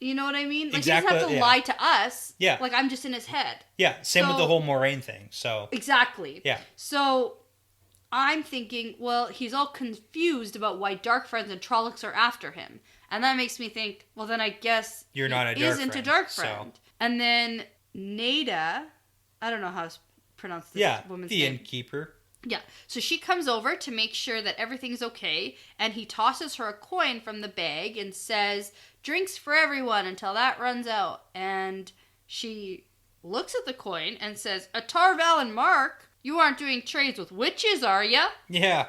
You know what I mean? Like, exactly, he doesn't have to lie to us. Yeah. Like, I'm just in his head. Yeah, same with the whole Moraine thing. So Exactly. Yeah. So I'm thinking, well, he's all confused about why dark friends and Trollocs are after him. And that makes me think, well, then I guess you're not a dark isn't friend, a dark friend. So. And then Nada, I don't know how to pronounce this woman's name. The innkeeper. Yeah. So she comes over to make sure that everything's okay, and he tosses her a coin from the bag and says, "Drinks for everyone until that runs out." And she looks at the coin and says, "A Tar Valon mark? You aren't doing trades with witches, are ya?" Yeah.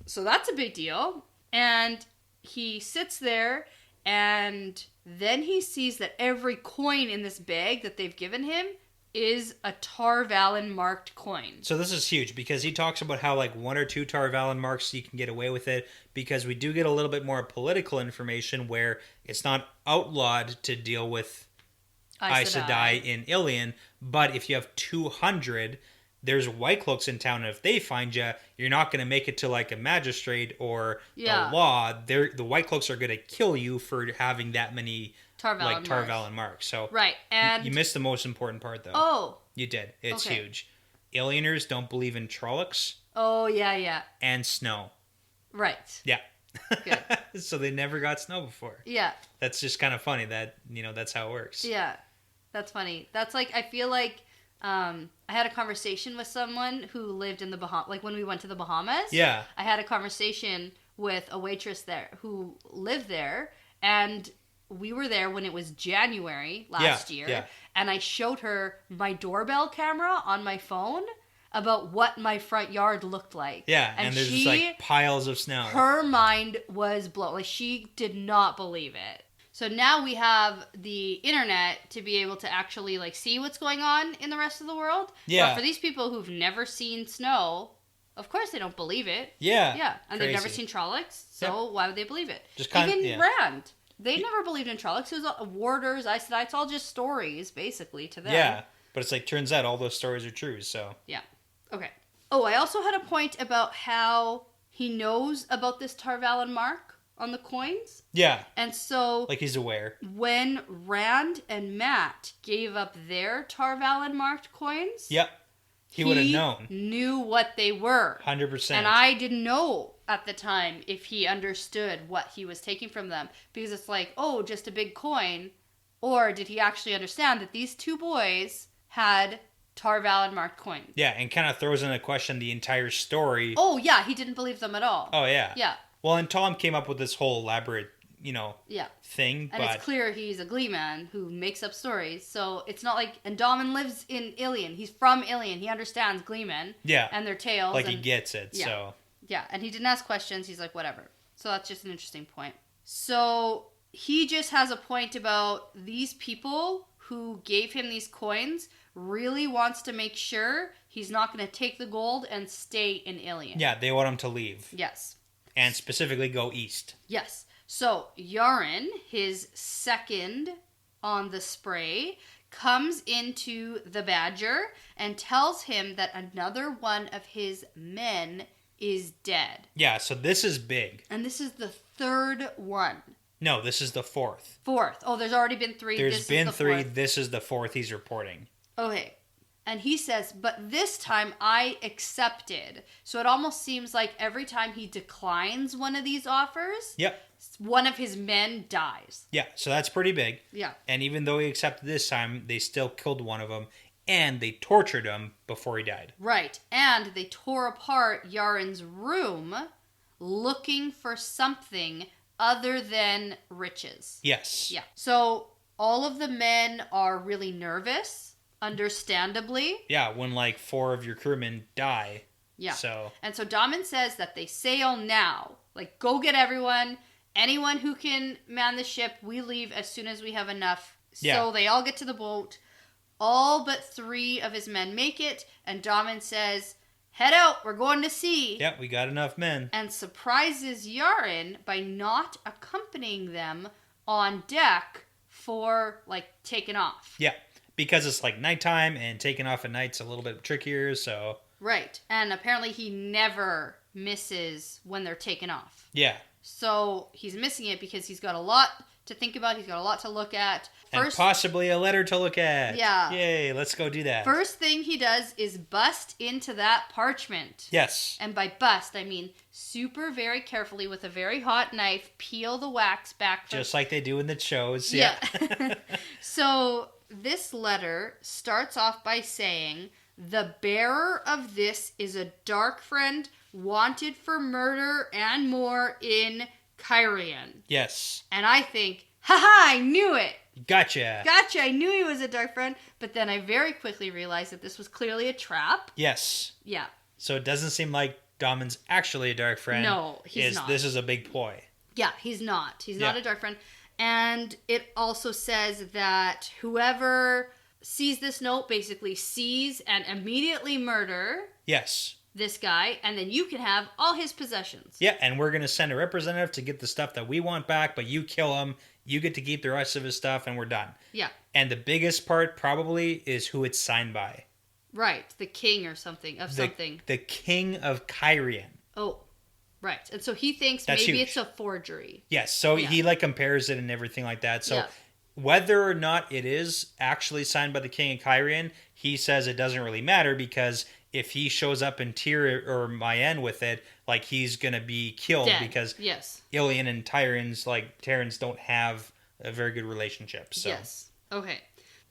So that's a big deal. And he sits there, and then he sees that every coin in this bag that they've given him is a Tar Valon marked coin. So this is huge because he talks about how like 1 or 2 Tar Valon marks you can get away with it because we do get a little bit more political information where it's not outlawed to deal with Aes Sedai in Ilion, but if you have 200, there's White Cloaks in town, and if they find you, you're not going to make it to like a magistrate or the law. The White Cloaks are going to kill you for having that many Tar Valon marks. So right, and you missed the most important part though. Oh, you did. It's huge. Ilioners don't believe in Trollocs. Oh yeah. And snow. Right. Yeah. Good. So they never got snow before. Yeah. That's just kind of funny that that's how it works. Yeah, that's funny. That's like I feel like I had a conversation with someone who lived in the Bahamas. Like when we went to the Bahamas. Yeah. I had a conversation with a waitress there who lived there, and we were there when it was January last year, and I showed her my doorbell camera on my phone about what my front yard looked like. Yeah, and there's just like piles of snow. Her mind was blown. Like, she did not believe it. So now we have the internet to be able to actually like see what's going on in the rest of the world. Yeah. But for these people who've never seen snow, of course they don't believe it. Yeah. Yeah, and crazy. They've never seen Trollocs, so why would they believe it? Just Even Rand. They never believed in Trollocs. It was warders, Aes Sedai. It's all just stories, basically, to them. Yeah, but it's like, turns out all those stories are true, so. Yeah. Okay. Oh, I also had a point about how he knows about this Tar Valon mark on the coins. Yeah. And so... like he's aware. When Rand and Matt gave up their Tar Valon marked coins... Yep. He would have known. Knew what they were. 100%. And I didn't know at the time if he understood what he was taking from them. Because it's like, oh, just a big coin. Or did he actually understand that these two boys had Tar Valon marked coins? Yeah, and kind of throws into question the entire story. Oh, yeah, he didn't believe them at all. Oh, yeah. Yeah. Well, and Tom came up with this whole elaborate, thing. And it's clear he's a glee man who makes up stories. So it's not like... And Damen lives in Ilion. He's from Ilion. He understands glee men. Yeah. And their tales. Like, he gets it, yeah. so... Yeah, and he didn't ask questions. He's like, whatever. So that's just an interesting point. So he just has a point about these people who gave him these coins really wants to make sure he's not going to take the gold and stay in Ilion. Yeah, they want him to leave. Yes. And specifically go east. Yes. So Yaren, his second on the spray, comes into the Badger and tells him that another one of his men is dead. Yeah, so this is big. And this is the third one. No, this is the fourth. Fourth. Oh, there's already been 3. There's been 3. This is the fourth he's reporting. Okay. And he says, but this time I accepted. So it almost seems like every time he declines one of these offers, one of his men dies. Yeah, so that's pretty big. Yeah. And even though he accepted this time, they still killed one of them. And they tortured him before he died. Right. And they tore apart Yaren's room looking for something other than riches. Yes. Yeah. So all of the men are really nervous, understandably. Yeah, when like 4 of your crewmen die. Yeah. So. And so Daman says that they sail now. Like, go get everyone. Anyone who can man the ship, we leave as soon as we have enough. Yeah. So they all get to the boat. All but 3 of his men make it. And Daman says, head out, we're going to sea. Yeah, we got enough men. And surprises Yaren by not accompanying them on deck for, like, taking off. Yeah, because it's like nighttime and taking off at night's a little bit trickier, so... Right. And apparently he never misses when they're taken off. Yeah. So he's missing it because he's got a lot to think about. He's got a lot to look at. And possibly a letter to look at. Yeah. Yay, let's go do that. First thing he does is bust into that parchment. Yes. And by bust, I mean super very carefully with a very hot knife, peel the wax back. Just like they do in the shows. Yeah. So this letter starts off by saying, the bearer of this is a dark friend wanted for murder and more in Kyrian. Yes. And I think, haha, I knew it. Gotcha. I knew he was a dark friend. But then I very quickly realized that this was clearly a trap. Yes. Yeah. So it doesn't seem like Damon's actually a dark friend. No, he's not. This is a big ploy. Yeah, he's not. He's not a dark friend. And it also says that whoever sees this note basically sees and immediately murder Yes. this guy, and then you can have all his possessions. Yeah, and we're going to send a representative to get the stuff that we want back, but you kill him, you get to keep the rest of his stuff, and we're done. Yeah. And the biggest part probably is who it's signed by. Right, the king or something, something. The king of Kyrian. Oh, right. And so he thinks That's maybe huge. it's a forgery. Yes, so he like compares it and everything like that. So whether or not it is actually signed by the king of Kyrian, he says it doesn't really matter because if he shows up in Tyr or Mayen with it, like he's gonna be killed because Ilian and Terrans don't have a very good relationship. So. Yes. Okay.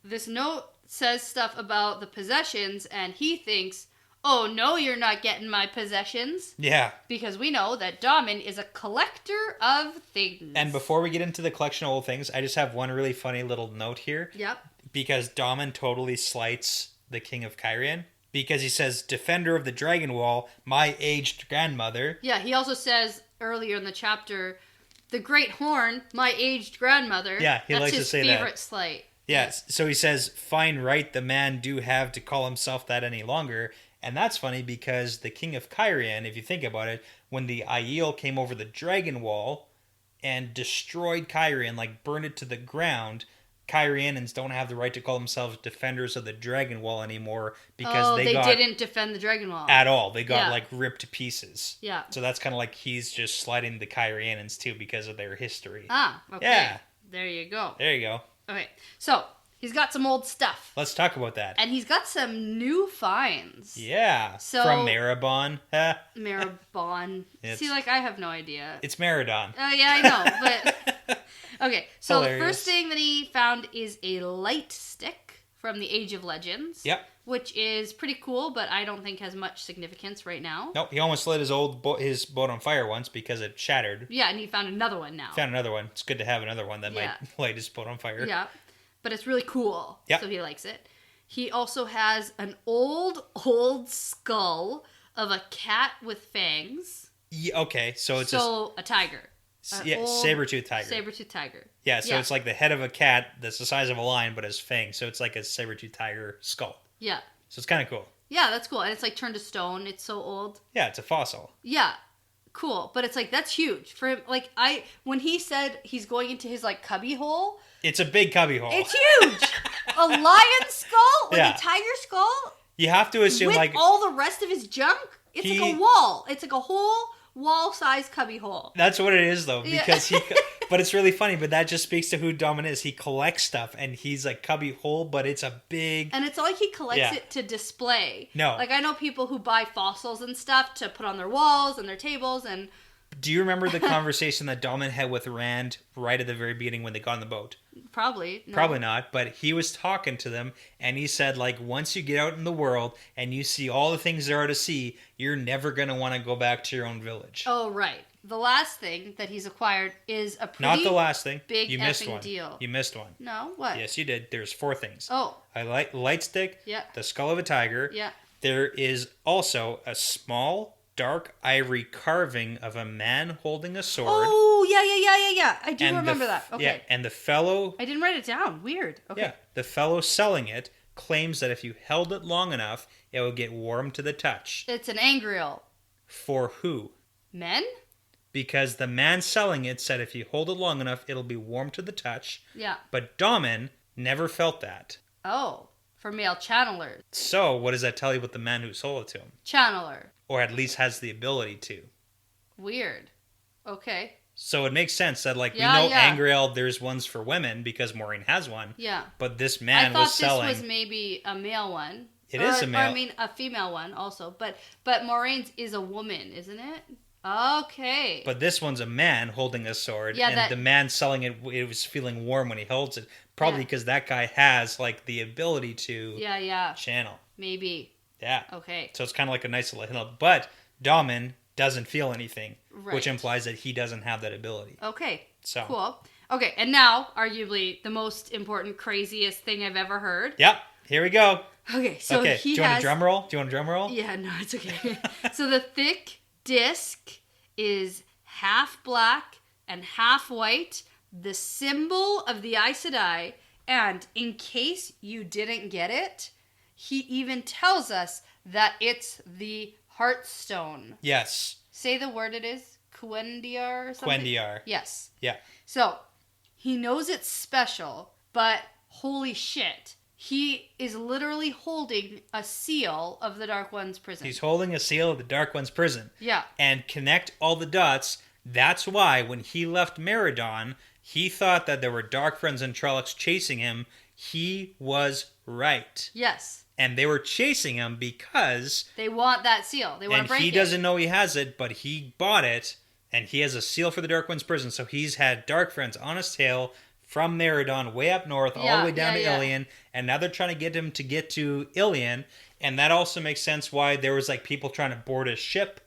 This note says stuff about the possessions, and he thinks, oh, no, you're not getting my possessions. Yeah. Because we know that Daman is a collector of things. And before we get into the collection of old things, I just have one really funny little note here. Yep. Because Daman totally slights the king of Kyrian. Because he says, defender of the dragon wall, my aged grandmother. Yeah, he also says earlier in the chapter, the great horn, my aged grandmother. Yeah, he likes to say that. That's his favorite slight. Yes, so he says, fine right the man do have to call himself that any longer. And that's funny because the king of Kyrian, if you think about it, when the Aiel came over the dragon wall and destroyed Kyrian, like burned it to the ground, Kyrianans don't have the right to call themselves defenders of the dragon wall anymore because they didn't defend the dragon wall at all. They got like ripped to pieces. Yeah. So that's kind of like he's just sliding the Kyrianans too because of their history. Ah, okay. Yeah. There you go. There you go. Okay, so he's got some old stuff. Let's talk about that. And he's got some new finds. Yeah. So, from Maribon. Maribon. See, like, I have no idea. It's Meridon. Oh, yeah, I know, but... Okay, so Hilarious. the first thing that he found is a light stick from the Age of Legends. Yep. Which is pretty cool, but I don't think has much significance right now. Nope, he almost lit his his boat on fire once because it shattered. Yeah, and he found another one now. Found another one. It's good to have another one that might light his boat on fire. Yeah, but it's really cool. Yep. So he likes it. He also has an old skull of a cat with fangs. Yeah, okay, so it's a tiger. Saber-toothed tiger. Saber-toothed tiger. Yeah, so it's like the head of a cat that's the size of a lion but has fangs. So it's like a saber-toothed tiger skull. Yeah. So it's kind of cool. Yeah, that's cool. And it's like turned to stone. It's so old. Yeah, it's a fossil. Yeah. Cool. But it's like, that's huge. For him, like, when he said he's going into his, like, cubby hole. It's a big cubby hole. It's huge. A lion skull? Like a tiger skull? You have to assume, with all the rest of his junk? It's like a wall. It's like a whole wall-sized cubby hole. That's what it is, though, because but it's really funny, but that just speaks to who Daman is. He collects stuff, and he's like cubby hole, but it's a big... And it's not like he collects it to display. No. Like, I know people who buy fossils and stuff to put on their walls and their tables, and... Do you remember the conversation that Daman had with Rand right at the very beginning when they got on the boat? Probably. No. Probably not, but he was talking to them, and he said, like, once you get out in the world and you see all the things there are to see, you're never going to want to go back to your own village. Oh, right. the last thing that he's acquired is a pretty Not the last thing. big You missed effing one. deal. You missed one. No, what? Yes, you did. There's 4 things. Oh. A light stick. Yeah. The skull of a tiger. Yeah. There is also a small, dark ivory carving of a man holding a sword. Oh, yeah. I do remember that. Okay. Yeah, and the fellow... I didn't write it down. Weird. Okay. Yeah, the fellow selling it claims that if you held it long enough, it would get warm to the touch. It's an angriel. For who? Men? Because the man selling it said if you hold it long enough, it'll be warm to the touch. Yeah. But Damen never felt that. Oh, for male channelers. So, what does that tell you about the man who sold it to him? Channeler. Or at least has the ability to. Weird. Okay. So it makes sense that, like, Yeah, we know yeah. Angriel, there's ones for women because Maureen has one. Yeah. But this man I thought was selling... this was maybe a male one. It is a male. Or, I mean, a female one also. But Maureen's is a woman, isn't it? Okay. But this one's a man holding a sword, Yeah, and the man selling it, it was feeling warm when he holds it. Probably because that guy has, like, the ability to Yeah. channel. Maybe. Yeah. Okay. So it's kind of like a nice little hint. But Damen doesn't feel anything, Right. which implies that he doesn't have that ability. Okay. So. Cool. Okay, and now, arguably, the most important, craziest thing I've ever heard. Yep. Here we go. Okay, so okay. he Do you want has... a drum roll? Do you want a drum roll? Yeah, no, it's okay. So the thick disc is half black and half white, the symbol of the Aes Sedai, and in case you didn't get it, he even tells us that it's the Heartstone. Yes. Say the word it is. Quendiar or something? Quendiar. Yes. Yeah. So, he knows it's special, but holy shit. He is literally holding a seal of the Dark One's prison. He's holding a seal of the Dark One's prison. Yeah. And connect all the dots. That's why when he left Meridon, he thought that there were Dark Friends and Trollocs chasing him. He was right. Yes. And they were chasing him because... They want that seal. They want to break it. And he doesn't know he has it, but he bought it. And he has a seal for the Dark One's prison. So he's had Dark Friends on his tail from Meridon way up north, all the way down to Ilion. And now they're trying to get him to get to Ilion. And that also makes sense why there was like people trying to board his ship.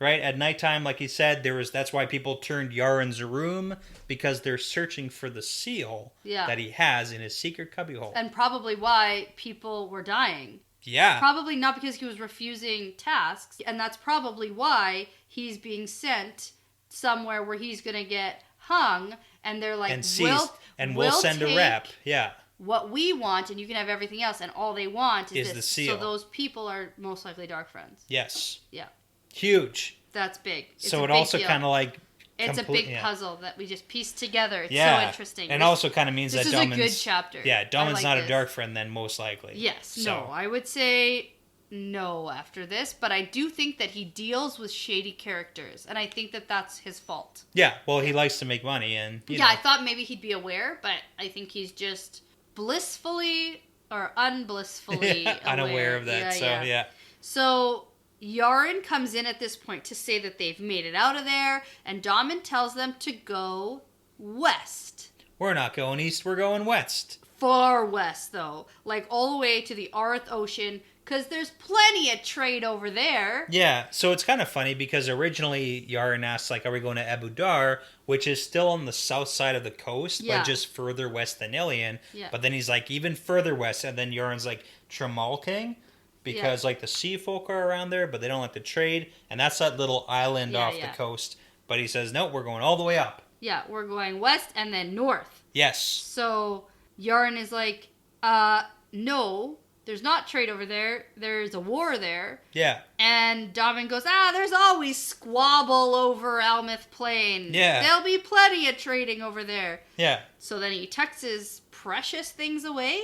Right? At nighttime, like he said, that's why people turned Yaren's room, because they're searching for the seal that he has in his secret cubbyhole. And probably why people were dying. Yeah. Probably not because he was refusing tasks, and that's probably why he's being sent somewhere where he's going to get hung, and they're like, we'll send a rep. Yeah. What we want, and you can have everything else, and all they want is this. The seal. So those people are most likely Dark Friends. Yes. Yeah. Huge. That's big. So it also kind of like... It's a big puzzle that we just pieced together. It's so interesting. And also kind of means that Domin's... This is a good chapter. Yeah, Domin's not a Dark Friend then, most likely. Yes. So. No, I would say no after this. But I do think that he deals with shady characters. And I think that that's his fault. Yeah, well, he likes to make money and... You know. I thought maybe he'd be aware. But I think he's just blissfully or unblissfully unaware of that. Yeah. So... Yaren comes in at this point to say that they've made it out of there, and Damen tells them to go west. We're not going east, we're going west. Far west, though. Like all the way to the Arth Ocean, because there's plenty of trade over there. Yeah, so it's kind of funny, because originally Yaren asked, like, are we going to Abu Dar, which is still on the south side of the coast, but just further west than Ilion. Yeah. But then he's like, even further west, and then Yaren's like, Tremalking? Because, like, the sea folk are around there, but they don't like to trade. And that's that little island off the coast. But he says, no, we're going all the way up. Yeah, we're going west and then north. Yes. So Yaren is like, no, there's not trade over there. There's a war there. Yeah. And Damen goes, there's always squabble over Almith Plain. Yeah. There'll be plenty of trading over there. Yeah. So then he tucks his precious things away.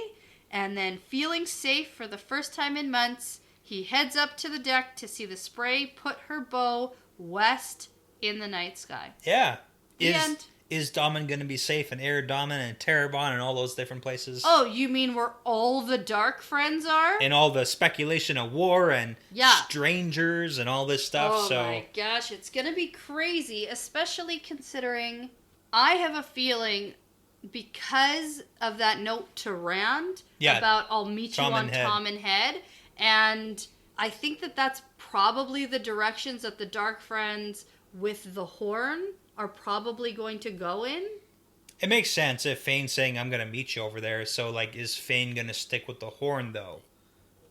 And then, feeling safe for the first time in months, he heads up to the deck to see the Spray put her bow west in the night sky. Yeah. And is Damen going to be safe in Eridamen and Terabon and all those different places? Oh, you mean where all the Dark Friends are? And all the speculation of war and strangers and all this stuff. Oh my gosh, it's going to be crazy, especially considering I have a feeling... because of that note to Rand about I'll meet you on Tom and Head. And I think that that's probably the directions that the Dark Friends with the horn are probably going to go in. It makes sense if Fane's saying, I'm going to meet you over there. So, like, is Fane going to stick with the horn, though?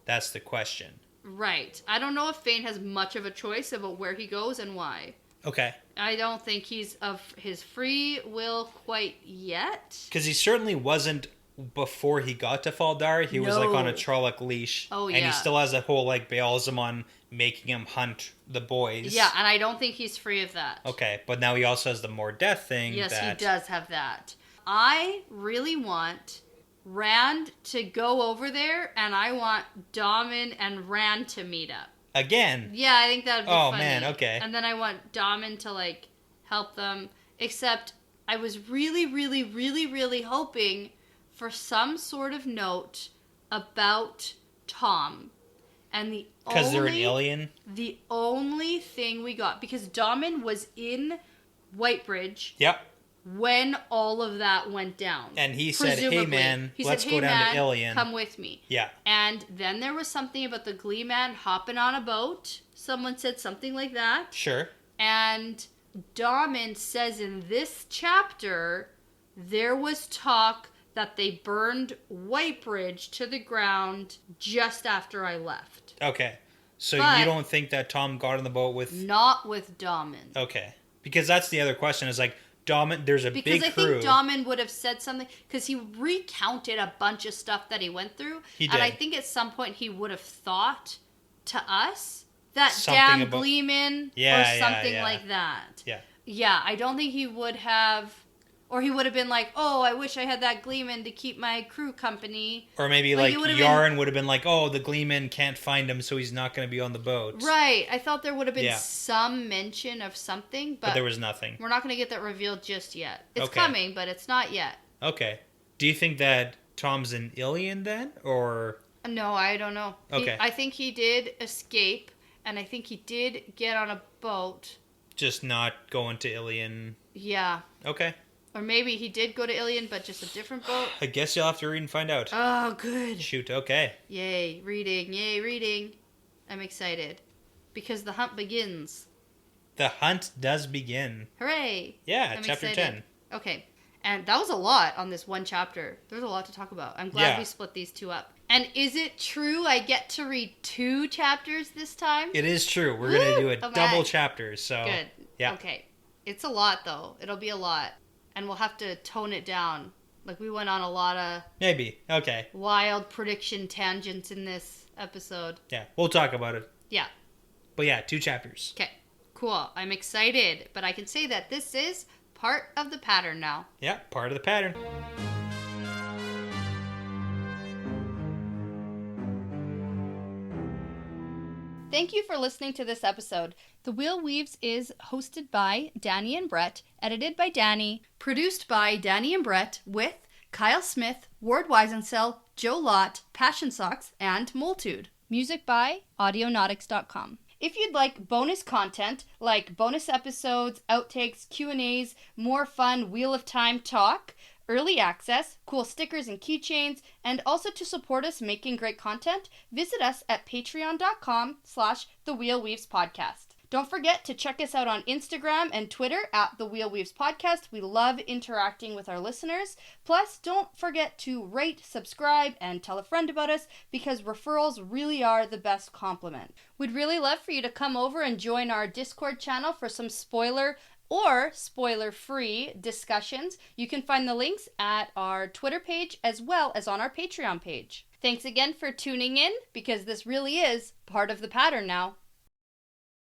That's the question. Right. I don't know if Fane has much of a choice about where he goes and why. Okay. I don't think he's of his free will quite yet. Because he certainly wasn't before he got to Faldar. He was, like, on a Trolloc leash. Oh, yeah. And he still has that whole, like, Baalism on making him hunt the boys. Yeah, and I don't think he's free of that. Okay, but now he also has the more death thing. Yes, he does have that. I really want Rand to go over there, and I want Daman and Rand to meet up. Again? Yeah, I think that would be funny. Oh, man, okay. And then I want Daman to, like, help them. Except I was really, really, really, really hoping for some sort of note about Tom. And because they're an alien? The only thing we got, because Daman was in Whitebridge. Yep. When all of that went down. And he said, hey man, let's go down to Ilion. Come with me. Yeah. And then there was something about the Glee Man hopping on a boat. Someone said something like that. Sure. And Daman says in this chapter, there was talk that they burned Whitebridge to the ground just after I left. Okay. So but you don't think that Tom got on the boat with... Not with Daman. Okay. Because that's the other question is like, Daman, there's a big crew. Because I think Daman would have said something, because he recounted a bunch of stuff that he went through. He did. And I think at some point he would have thought to us that something damn about... Gleeman or something like that. Yeah. Yeah, I don't think he would have... Or he would have been like, oh, I wish I had that Gleeman to keep my crew company. Or maybe like Yarn would have been like, oh, the Gleeman can't find him, so he's not going to be on the boat. Right. I thought there would have been some mention of something, but there was nothing. We're not going to get that revealed just yet. It's coming, but it's not yet. Okay. Do you think that Tom's an Ilion then, or? No, I don't know. Okay. I think he did escape, and I think he did get on a boat. Just not going to Ilion. Yeah. Okay. Or maybe he did go to Ilion, but just a different boat. I guess you'll have to read and find out. Oh, good. Shoot, okay. Yay, reading. Yay, reading. I'm excited. Because the hunt begins. The hunt does begin. Hooray. Yeah, chapter excited. 10. Okay. And that was a lot on this one chapter. There's a lot to talk about. I'm glad we split these two up. And is it true I get to read 2 chapters this time? It is true. We're going to do a double chapter, so... Good. Yeah. Okay. It's a lot, though. It'll be a lot. And we'll have to tone it down. Like, we went on a lot of... Maybe. Okay. Wild prediction tangents in this episode. Yeah. We'll talk about it. Yeah. But yeah, 2 chapters. Okay. Cool. I'm excited. But I can say that this is part of the pattern now. Yeah, part of the pattern. Thank you for listening to this episode. The Wheel Weaves is hosted by Danny and Brett, edited by Danny, produced by Danny and Brett with Kyle Smith, Ward Weisensell, Joe Lott, Passion Socks, and Multude. Music by Audionautics.com. If you'd like bonus content like bonus episodes, outtakes, Q&As, more fun Wheel of Time talk, early access, cool stickers and keychains, and also to support us making great content, visit us at patreon.com/thewheelweavespodcast. Don't forget to check us out on Instagram and Twitter at The Wheel Weaves Podcast. We love interacting with our listeners. Plus, don't forget to rate, subscribe, and tell a friend about us because referrals really are the best compliment. We'd really love for you to come over and join our Discord channel for some spoiler or spoiler-free discussions. You can find the links at our Twitter page as well as on our Patreon page. Thanks again for tuning in because this really is part of the pattern now.